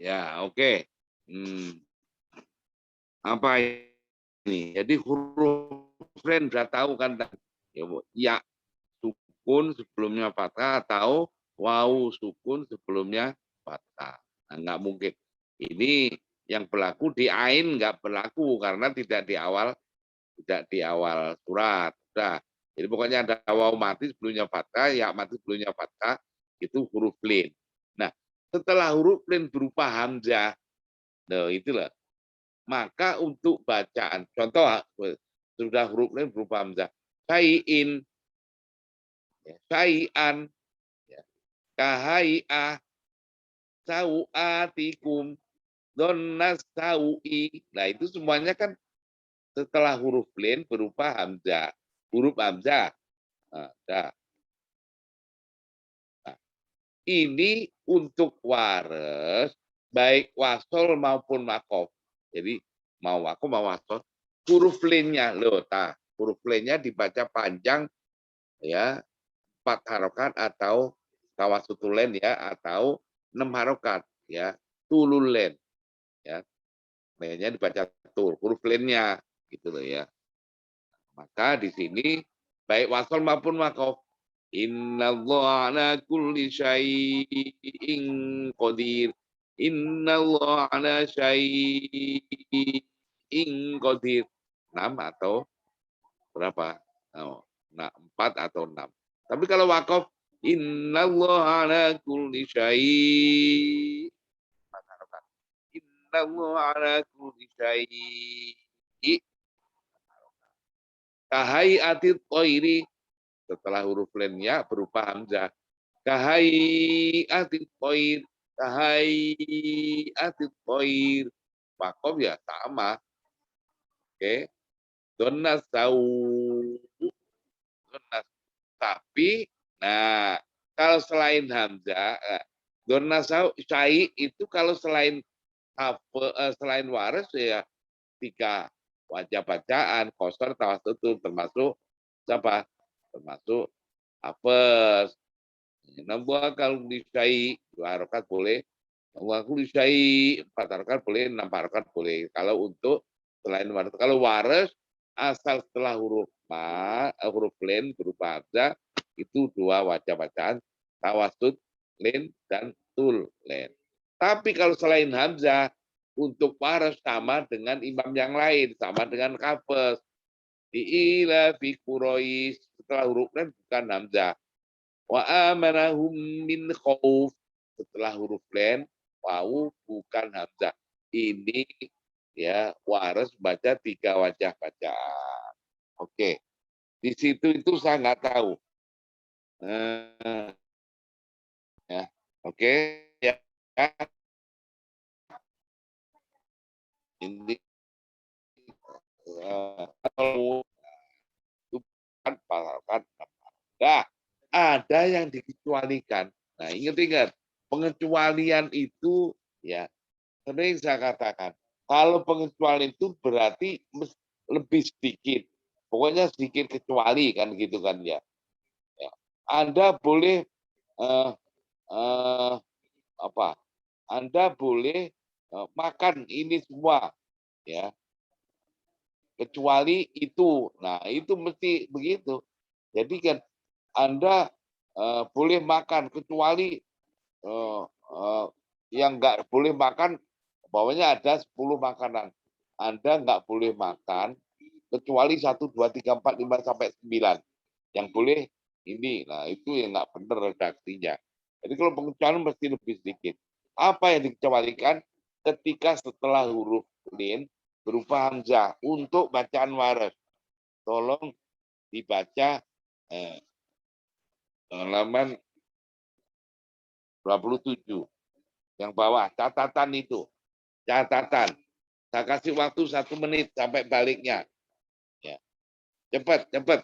Ya, oke. Apa ini? Jadi huruf len sudah tahu kan? Ya, ya sukun sebelumnya fathah atau wawu sukun sebelumnya fathah. Nah, nggak mungkin. Ini yang berlaku di ain nggak berlaku karena tidak di awal surat. Sudah. Jadi pokoknya ada wawu mati sebelumnya fathah, ya mati sebelumnya fathah, itu huruf lin. Nah, setelah huruf lin berupa hamzah, nah itulah. Maka untuk bacaan, contoh sudah huruf lin berupa hamzah, syai'in, ya, syai'an, ya, kahai'ah, sau'atikum, donnas sau'i. Nah, itu semuanya kan setelah huruf lin berupa hamzah, huruf hamzah. Nah, ini untuk wares baik wasol maupun makof. Jadi mau aku mau wasol, huruf linnya loh, huruf linnya dibaca panjang ya 4 harokat atau tawasutulen ya atau 6 harokat ya tululen ya. Linnya dibaca tul, huruf linnya gitu loh ya. Maka di sini baik wasol maupun makof. Innallaha ala kulli syai'in qadir. Innallaha ala syai'in qadir. 6 atau berapa? Oh, nah, 4 atau 6. Tapi kalau wakaf innallaha ala kulli syai'in. Innallaha ala kulli syai'in. Kahai atit toiri setelah huruf lennya berupa hamzah. Kahai atit toir, kahai atit toir. Makom ya sama. Oke. Donas tahu. Donas. Tapi, nah, kalau selain hamzah, donas tahu, syai itu kalau selain selain waris ya 3 wajah bacaan, kosor, tawassul, termasuk siapa? Termasuk hafes. Nambah kalau disai 2 harokat boleh, nambah kalau disai 4 harokat boleh, 6 harokat boleh. Kalau untuk selain waris, kalau waris asal setelah huruf len berupa hamzah itu 2 wajah bacaan, tawasud len dan tul len. Tapi kalau selain hamzah untuk waris sama dengan imam yang lain, sama dengan kafes. Ila fi Quraisy setelah huruf len bukan hamzah. Wa amanahum min khauf setelah huruf len wawu bukan hamzah. Ini ya waras baca 3 wajah bacaan. Oke. Di situ itu saya nggak tahu. Ya. Oke ya. Ini bukan pasalkan. Nah, ada yang dikecualikan. Nah, ingat-ingat, pengecualian itu ya sering saya katakan, kalau pengecualian itu berarti lebih sedikit. Pokoknya sedikit kecuali kan gitu kan ya. Anda boleh apa? Anda boleh makan ini semua ya. Kecuali itu. Nah, itu mesti begitu. Jadi kan Anda boleh makan kecuali yang nggak boleh makan, bawahnya ada 10 makanan. Anda nggak boleh makan kecuali 1, 2, 3, 4, 5, sampai 9. Yang boleh ini. Nah, itu yang nggak benar redaksinya. Jadi kalau pengecualian mesti lebih sedikit. Apa yang dikecualikan ketika setelah huruf lin berupa hamzah untuk bacaan waras? Tolong dibaca halaman 27 yang bawah, catatan itu. Catatan. Saya kasih waktu 1 menit sampai baliknya. Ya. Cepat, cepat.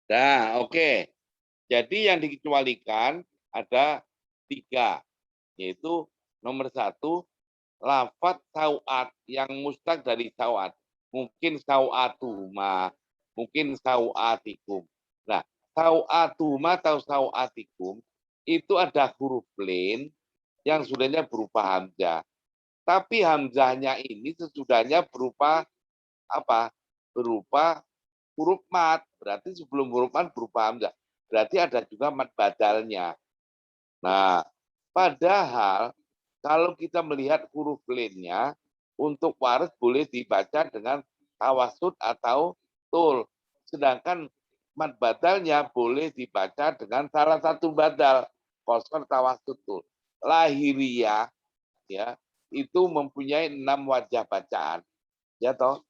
Nah, oke. Jadi yang dikecualikan ada 3, yaitu nomor 1, lafadz sauat yang mustaq dari sauat. Mungkin sauatuma, mungkin sauatikum. Nah, sauatuma atau sauatikum itu ada huruf lin yang sudahnya berupa hamzah. Tapi hamzahnya ini sesudahnya berupa apa? Berupa huruf mat. Berarti sebelum huruf mat berupa hamzah. Berarti ada juga mat badalnya. Nah, padahal kalau kita melihat huruf linnya untuk waras boleh dibaca dengan tawasud atau tul. Sedangkan mat badalnya boleh dibaca dengan salah satu badal, kosor tawasud tul. Lahiriah ya, itu mempunyai 6 wajah bacaan. Ya toh,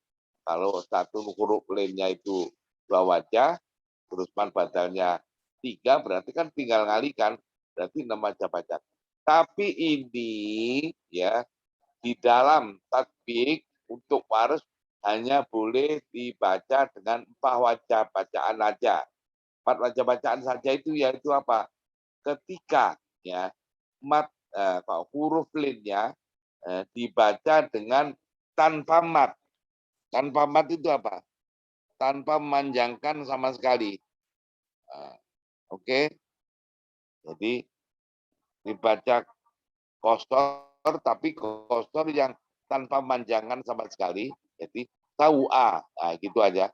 kalau satu huruf linnya itu 2 wajah, terus mat badalnya 3, berarti kan tinggal ngalikan, berarti 6 wajah bacaan. Tapi ini ya di dalam tatbik untuk waris hanya boleh dibaca dengan 4 wajah bacaan saja. 4 wajah bacaan saja itu yaitu apa? Ketika ya mat huruf linnya dibaca dengan tanpa mat. Tanpa mat itu apa? Tanpa memanjangkan sama sekali. Oke. Jadi dibaca kosor, tapi kosor yang tanpa manjangan sama sekali. Jadi tawa, nah, gitu aja.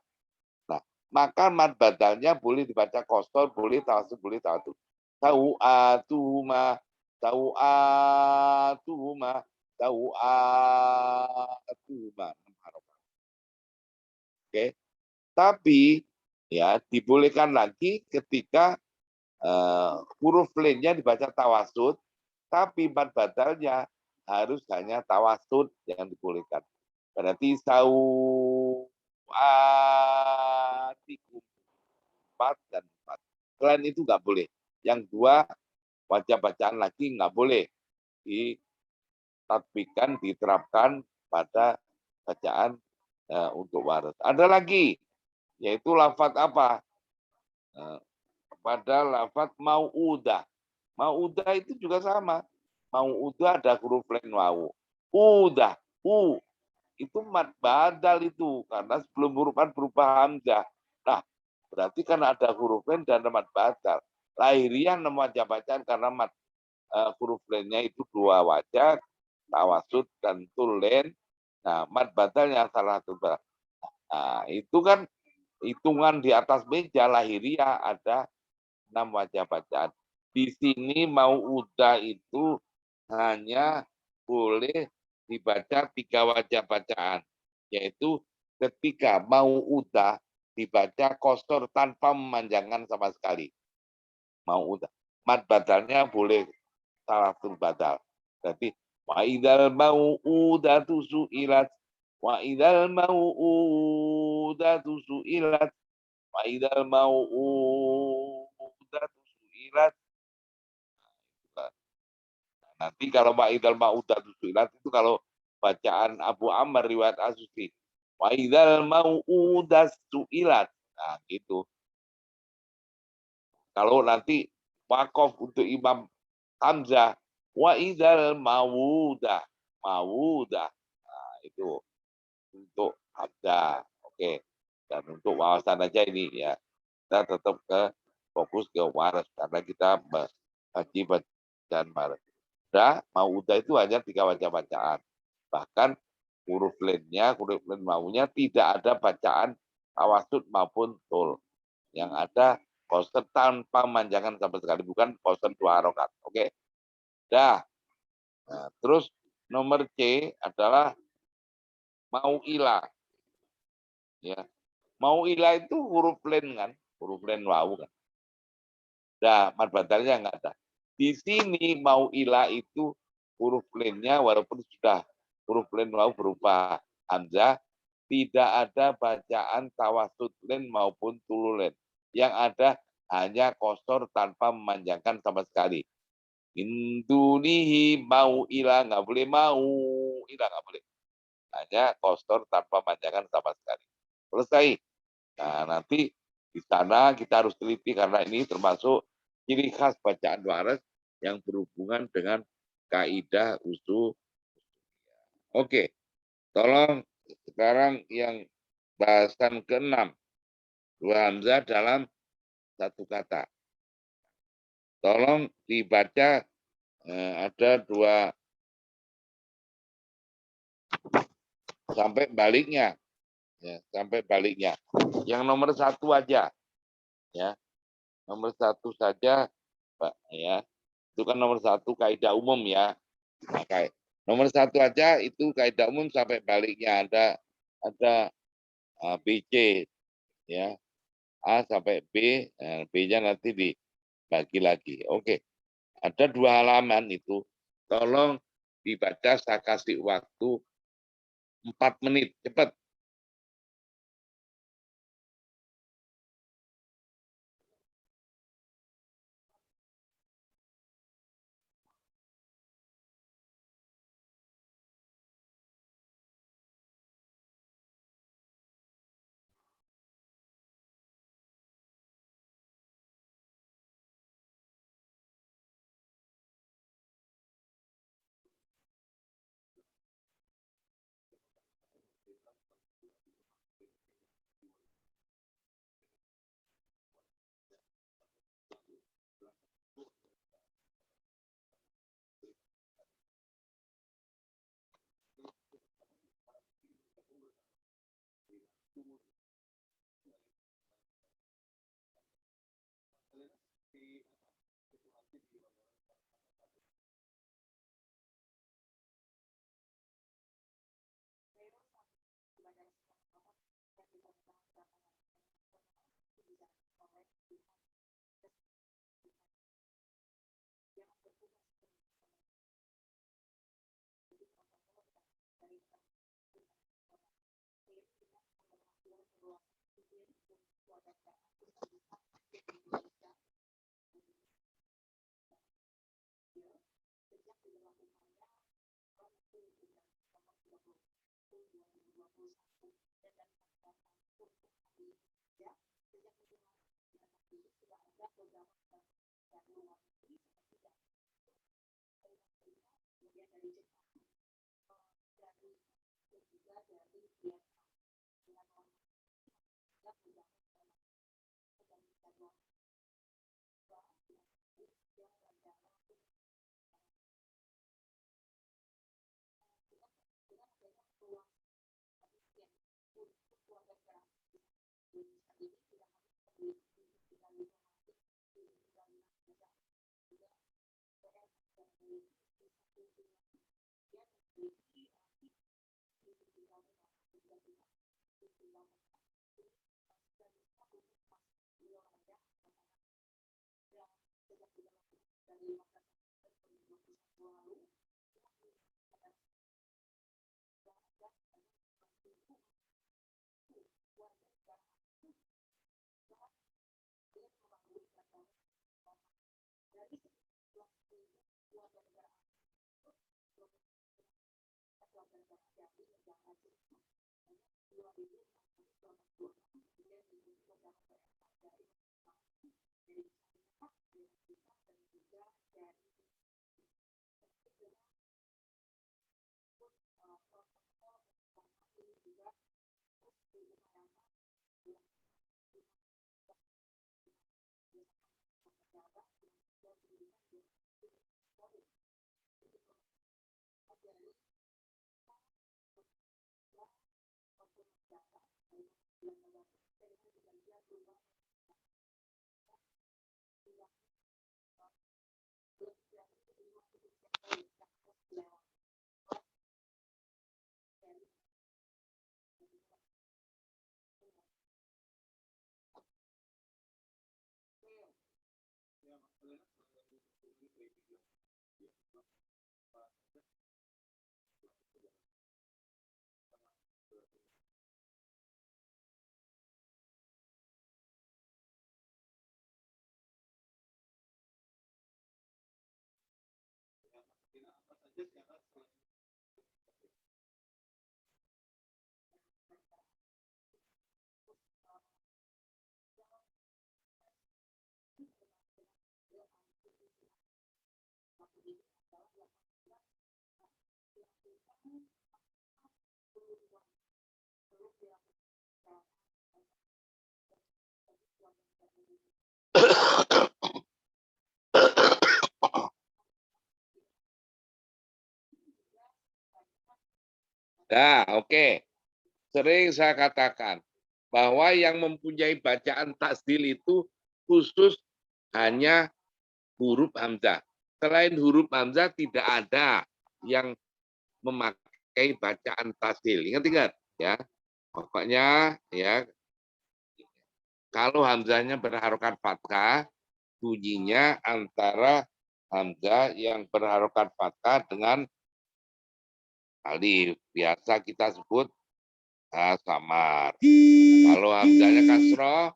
Nah, maka mad badalnya boleh dibaca kosor, boleh tawasud, boleh tawasud. Tau'atuhuma, tau'atuhuma, tau'atuhuma. Oke, tapi ya dibolehkan lagi ketika huruf linnya dibaca tawasud, tapi mad badalnya harus hanya tawasud yang dibolehkan. Berarti sauatikum 4 dan 4. Selain itu nggak boleh. Yang 2 wajah bacaan lagi nggak boleh ditatbikan, diterapkan pada bacaan untuk waras. Ada lagi, yaitu lafadz apa? Pada lafadz mau'udah. Mau'udah itu juga sama. Mau'udah ada huruf lain wawu. Udah, itu mat badal itu karena sebelum huruf mat berupa hamzah. Nah, berarti kan ada huruf lain dan mat badal. Lahiriah nama wajah bacaan karena mat huruf lainnya itu dua wajah, tawasud dan tulen. Nah, mad badalnya salah satu. Nah, itu kan hitungan di atas meja lahiriah ada 6 wajah bacaan. Di sini mau udah itu hanya boleh dibaca 3 wajah bacaan, yaitu ketika mau udah dibaca kosor tanpa memanjangkan sama sekali. Mau udah. Mad badalnya boleh salah satu badal. Jadi wa idzal mau'udatu su'ilat wa idzal mau'udatu su'ilat wa idzal mau'udatu su'ilat. Nanti kalau wa idzal mau'udatu su'ilat itu kalau bacaan Abu Amr riwayat As-Susi. Wa idzal mau'udatu su'ilat. Nah, gitu. Kalau nanti wakaf untuk Imam Hamzah, wa idzal mau'udah, mau'udah. Nah, itu untuk Hamzah. Oke. Dan untuk wawasan aja ini ya. Kita tetap fokus ke waras karena kita haji bacaan waras. Udah, mau'udah itu hanya 3 wajah bacaan. Bahkan huruf lainnya, huruf lain maunya tidak ada bacaan tawasud maupun tul. Yang ada koster tanpa manjangan sama sekali, bukan koster 2 harokat. Oke. Dah. Nah, terus nomor C adalah mau ilah. Ya. Mau ilah itu huruf lain kan, huruf lain wawu kan. Dah, mad badalnya enggak ada. Di sini mau ilah itu huruf lainnya walaupun sudah huruf lain wawu berupa hamzah, tidak ada bacaan tawasud lain maupun tululen. Yang ada hanya kosor tanpa memanjangkan sama sekali. Indunihi mau ilah, nggak boleh mau ilah, nggak boleh. Hanya kosor tanpa memanjangkan sama sekali. Selesai. Nah, nanti di sana kita harus teliti karena ini termasuk ciri khas bacaan waras yang berhubungan dengan kaidah usul. Oke, tolong sekarang yang bahasan ke-6. Dua hamzah dalam satu kata. Tolong dibaca, ada 2 sampai baliknya. Ya, sampai baliknya. Yang nomor 1 aja. Ya. Nomor 1 saja, Pak, ya. Itu kan nomor 1 kaidah umum ya. Nah, nomor 1 aja itu kaidah umum sampai baliknya ada BC ya. A sampai B, B-nya nanti dibagi lagi. Oke. Ada 2 halaman itu. Tolong dibaca, saya kasih waktu 4 menit. Cepat. Nah, oke. Sering saya katakan bahwa yang mempunyai bacaan tasdil itu khusus hanya huruf hamzah. Selain huruf hamzah tidak ada yang memakai bacaan tasdil. Ingat-ingat ya. Pokoknya ya kalau hamzahnya berharokat fathah, bunyinya antara hamzah yang berharokat fathah dengan alif. Biasa kita sebut samar. Kalau hamzahnya kasroh,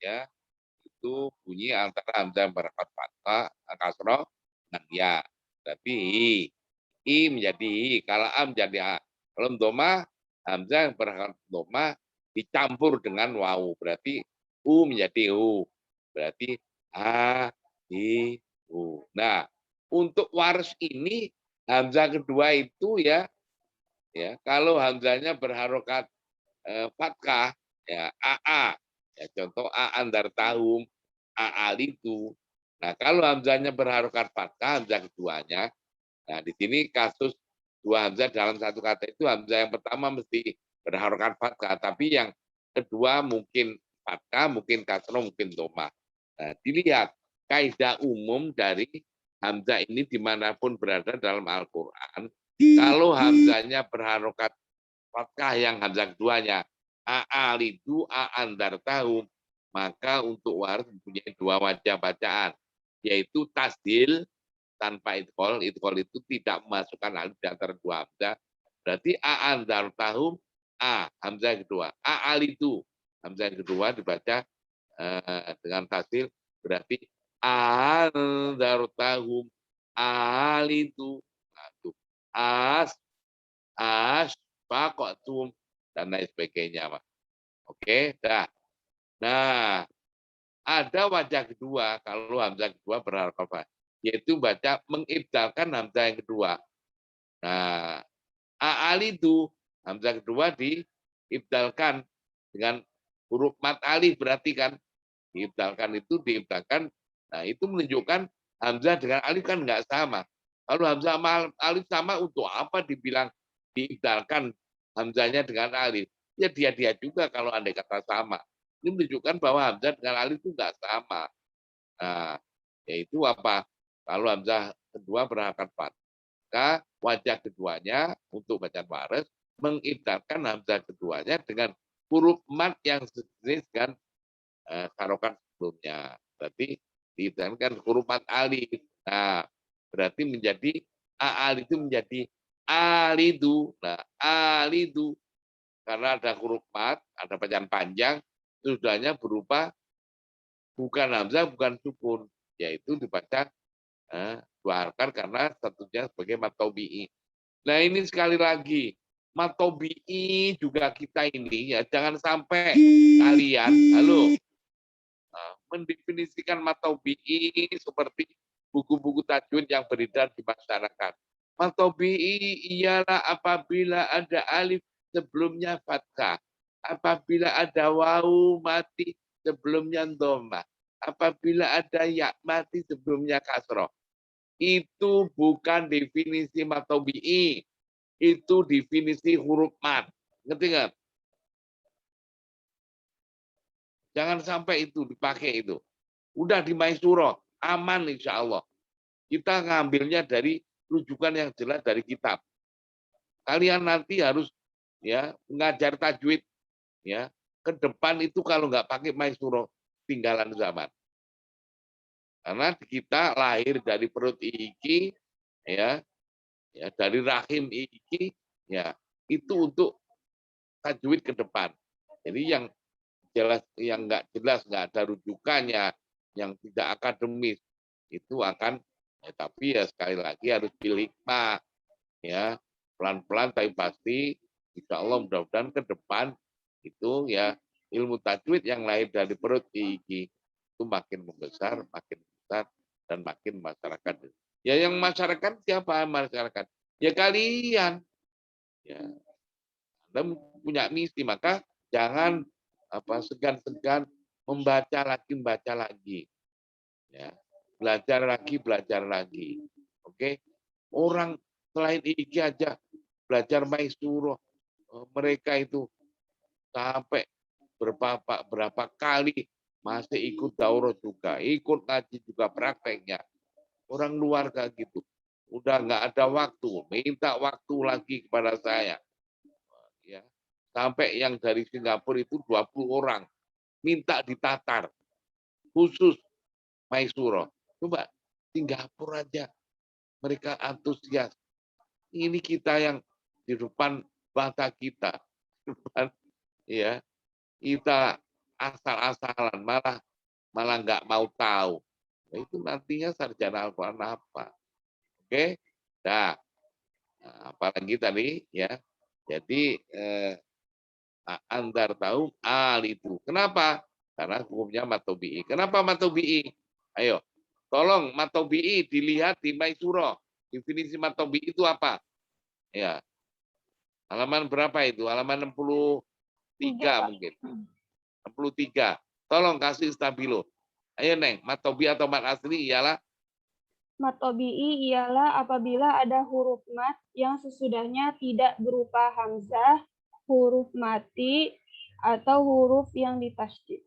ya itu bunyi antara hamzah yang berharokat fathah, kasroh dengan ya. Tapi i menjadi i, kalau a menjadi a. Kalau doma, hamzah yang berharokat doma dicampur dengan wawu, berarti u menjadi u. Berarti a, i, u. Nah, untuk waris ini hamzah kedua itu ya kalau hamzahnya berharokat fathah ya aa, ya contoh a andar tahum, a alitu. Nah, kalau hamzahnya berharokat fathah hamzah keduanya, nah di sini kasus dua hamzah dalam satu kata itu hamzah yang pertama mesti berharokat fathah, tapi yang kedua mungkin fathah, mungkin kasroh, mungkin doma. Nah, dilihat kaidah umum dari hamzah ini dimanapun berada dalam Al-Quran, kalau hamzahnya berharokat fathah yang hamzah keduanya a'alidu a'andar tahum, maka untuk waris mempunyai dua wajah bacaan, yaitu tasdil tanpa idghol. Idghol itu tidak memasukkan alif di antara dua hamzah. Berarti a'andar tahum, a hamzah kedua, a'alidu hamzah kedua dibaca dengan tasdil, berarti a'andar tahum, a'alidu. Nah, itu as fakotum dan lain sebagainya, Pak. Oke, dah. Nah, ada wajah kedua kalau hamzah kedua berharokat, yaitu baca mengibdalkan hamzah yang kedua. Nah, a'al itu hamzah kedua diibdalkan dengan huruf mat alif, berarti kan diibdalkan itu diibdalkan. Nah, itu menunjukkan hamzah dengan alif kan nggak sama. Kalau hamzah sama alif sama, untuk apa dibilang diibdalkan hamzahnya dengan alif? Ya dia juga kalau andai kata sama. Ini menunjukkan bahwa hamzah dengan alif itu nggak sama. Nah, yaitu apa? Kalau hamzah kedua berharokat fathah, wajah keduanya untuk bacaan waras mengibdalkan hamzah keduanya dengan huruf mat yang sejenis dengan harokat sebelumnya. Berarti diibdalkan huruf mat alif. Nah, berarti menjadi aal itu menjadi alidu. Nah, alidu karena ada huruf mat, ada bacaan panjang, sudahnya berupa bukan hamzah, bukan sukun, yaitu dibaca dua harakat karena satunya sebagai mat tobi'i. Nah ini sekali lagi, mat tobi'i juga kita ini ya jangan sampai kalian, halo, mendefinisikan mat tobi'i seperti buku-buku tajwid yang beredar di masyarakat. Mat tobi'i ialah apabila ada alif sebelumnya fathah, apabila ada wawu mati sebelumnya dhammah, apabila ada ya mati sebelumnya kasroh. Itu bukan definisi mat tobi'i, itu definisi huruf mat. Ngerti nggak? Jangan sampai itu dipakai itu. Udah di Maisuro, aman insya Allah. Kita ngambilnya dari rujukan yang jelas dari kitab. Kalian nanti harus ya mengajar tajwid ya ke depan itu kalau nggak pakai Maisuro tinggalan zaman. Karena kita lahir dari perut iki ya dari rahim iki ya itu untuk tajwid ke depan. Jadi yang jelas yang nggak jelas nggak ada rujukannya, yang tidak akademis itu akan tapi ya sekali lagi harus pilih hikmah ya pelan-pelan tapi pasti insya Allah mudah-mudahan ke depan itu ya ilmu tajwid yang lahir dari perut iki itu makin membesar dan makin masyarakat. Ya yang masyarakat siapa masyarakat? Ya kalian. Ya, Anda punya misi, maka jangan segan-segan membaca lagi. Ya, belajar lagi. Oke. Orang selain iki aja belajar Maisuro, mereka itu sampai berapa kali masih ikut daurah juga, ikut ngaji juga prakteknya. Orang luar kayak gitu. Udah nggak ada waktu, minta waktu lagi kepada saya. Ya. Sampai yang dari Singapura itu 20 orang minta ditatar khusus Maisuro. Coba Singapura aja mereka antusias. Ini kita yang di depan bangsa kita, depan ya kita asal-asalan malah nggak mau tahu. Nah, itu nantinya sarjana Al-Quran apa? Oke, nah apalagi tadi ya. Jadi antar tahu al itu. Kenapa? Karena hukumnya matobi'i. Kenapa matobi'i? Ayo, tolong matobi'i dilihat di Maisuro. Definisi matobi'i itu apa? Ya, halaman berapa itu? Halaman 63 mungkin. 63. Tolong kasih stabilo. Ayo Neng, matobi atau mat asli ialah Mat tobi'i ialah apabila ada huruf mat yang sesudahnya tidak berupa hamzah, huruf mati, atau huruf yang ditasydid.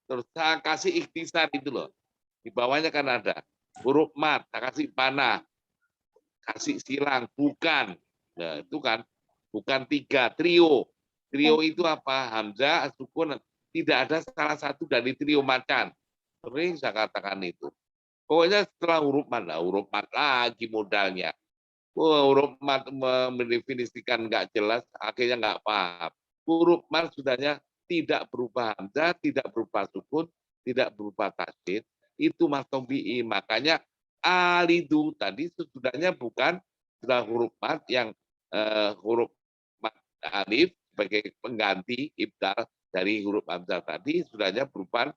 terus saya kasih ikhtisar itu loh. Di bawahnya kan ada huruf mat, saya kasih panah, kasih silang, bukan. Nah, itu kan bukan tiga, trio. Trio itu apa? Hamzah, sukun, tidak ada salah satu dari trio macan. Sering saya katakan itu. Pokoknya setelah huruf mat lagi modalnya. Huruf mat mendefinisikan nggak jelas, akhirnya nggak paham. Huruf mat sudahnya tidak berupa hamzah, tidak berupa sukun, tidak berupa tasydid, itu mat tobi'i. Makanya alidu tadi sesudahnya bukan sudah huruf mat yang huruf mat alif sebagai pengganti ibdal dari huruf hamzah tadi sudahnya bukan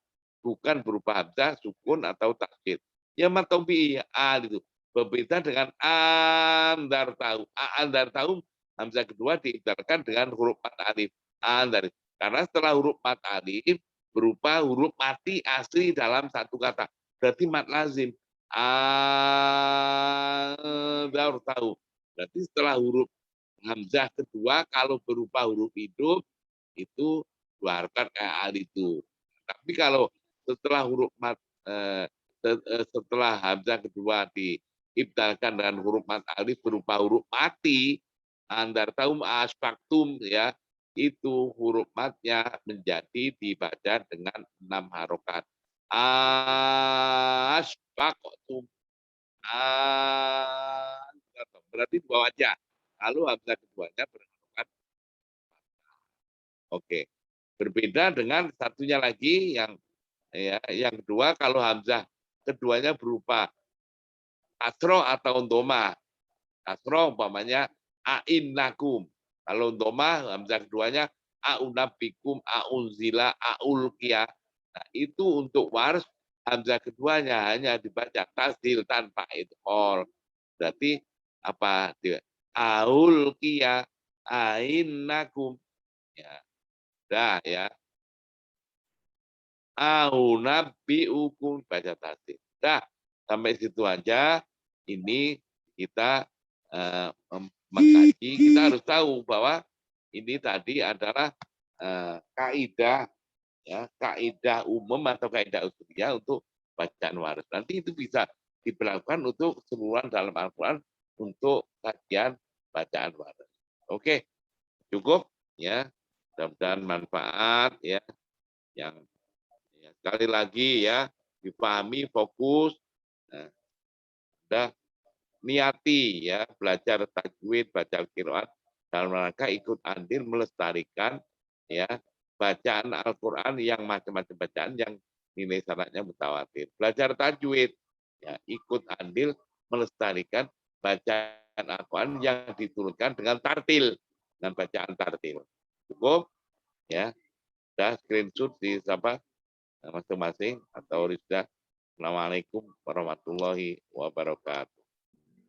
berupa hamzah, sukun atau tasydid. Ya mat tobi'i alidu. Berbeda dengan andar tahu. Andar tahu hamzah kedua diibdalkan dengan huruf mat alif. Andar. Karena setelah huruf mat alif berupa huruf mati asli dalam satu kata. Berarti mat lazim. Andar tahu. Berarti setelah huruf hamzah kedua kalau berupa huruf hidup itu dua harakat al itu. Tapi kalau setelah huruf mat setelah hamzah kedua diibdalkan dengan huruf mat alif berupa huruf mati, andartaum asfaktum ya, itu huruf matnya menjadi dibaca dengan 6 harokat. Asfaktum. Berarti dua wajah. Lalu hamzah keduanya berharokat. Oke. Berbeda dengan satunya lagi yang kedua, kalau hamzah keduanya berupa kasroh atau doma. Kasroh umpamanya a'innakum. Kalau doma hamzah keduanya a'unabikum, a'unzila, a'ulqiyah. Nah, itu untuk wars hamzah keduanya hanya dibaca tasdil tanpa idgham. Berarti apa? A'ulqiyah, a'innakum. Ya. Dah ya. A'unabbiukum, baca tasdil. Dah, sampai situ aja. Ini kita mengkaji, kita harus tahu bahwa ini tadi adalah kaidah ya, kaidah umum atau kaidah usuliyah untuk bacaan waris. Nanti itu bisa diberlakukan untuk keseluruhan dalam Al-Qur'an untuk kajian bacaan waris. Oke, cukup ya. Mudah-mudahan manfaat ya. Yang ya, sekali lagi ya, dipahami, fokus. Nah, udah niati ya belajar tajwid, baca qiraat dalam rangka ikut andil melestarikan ya bacaan Al-Qur'an yang macam-macam bacaan yang nilai syaratnya mutawatir. Belajar tajwid ya ikut andil melestarikan bacaan Al-Qur'an yang diturunkan dengan tartil, dengan bacaan tartil. Cukup ya. Sudah screenshot di masing-masing atau sudah. Assalamualaikum warahmatullahi wabarakatuh.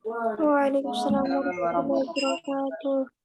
Waalaikumsalam warahmatullahi wabarakatuh.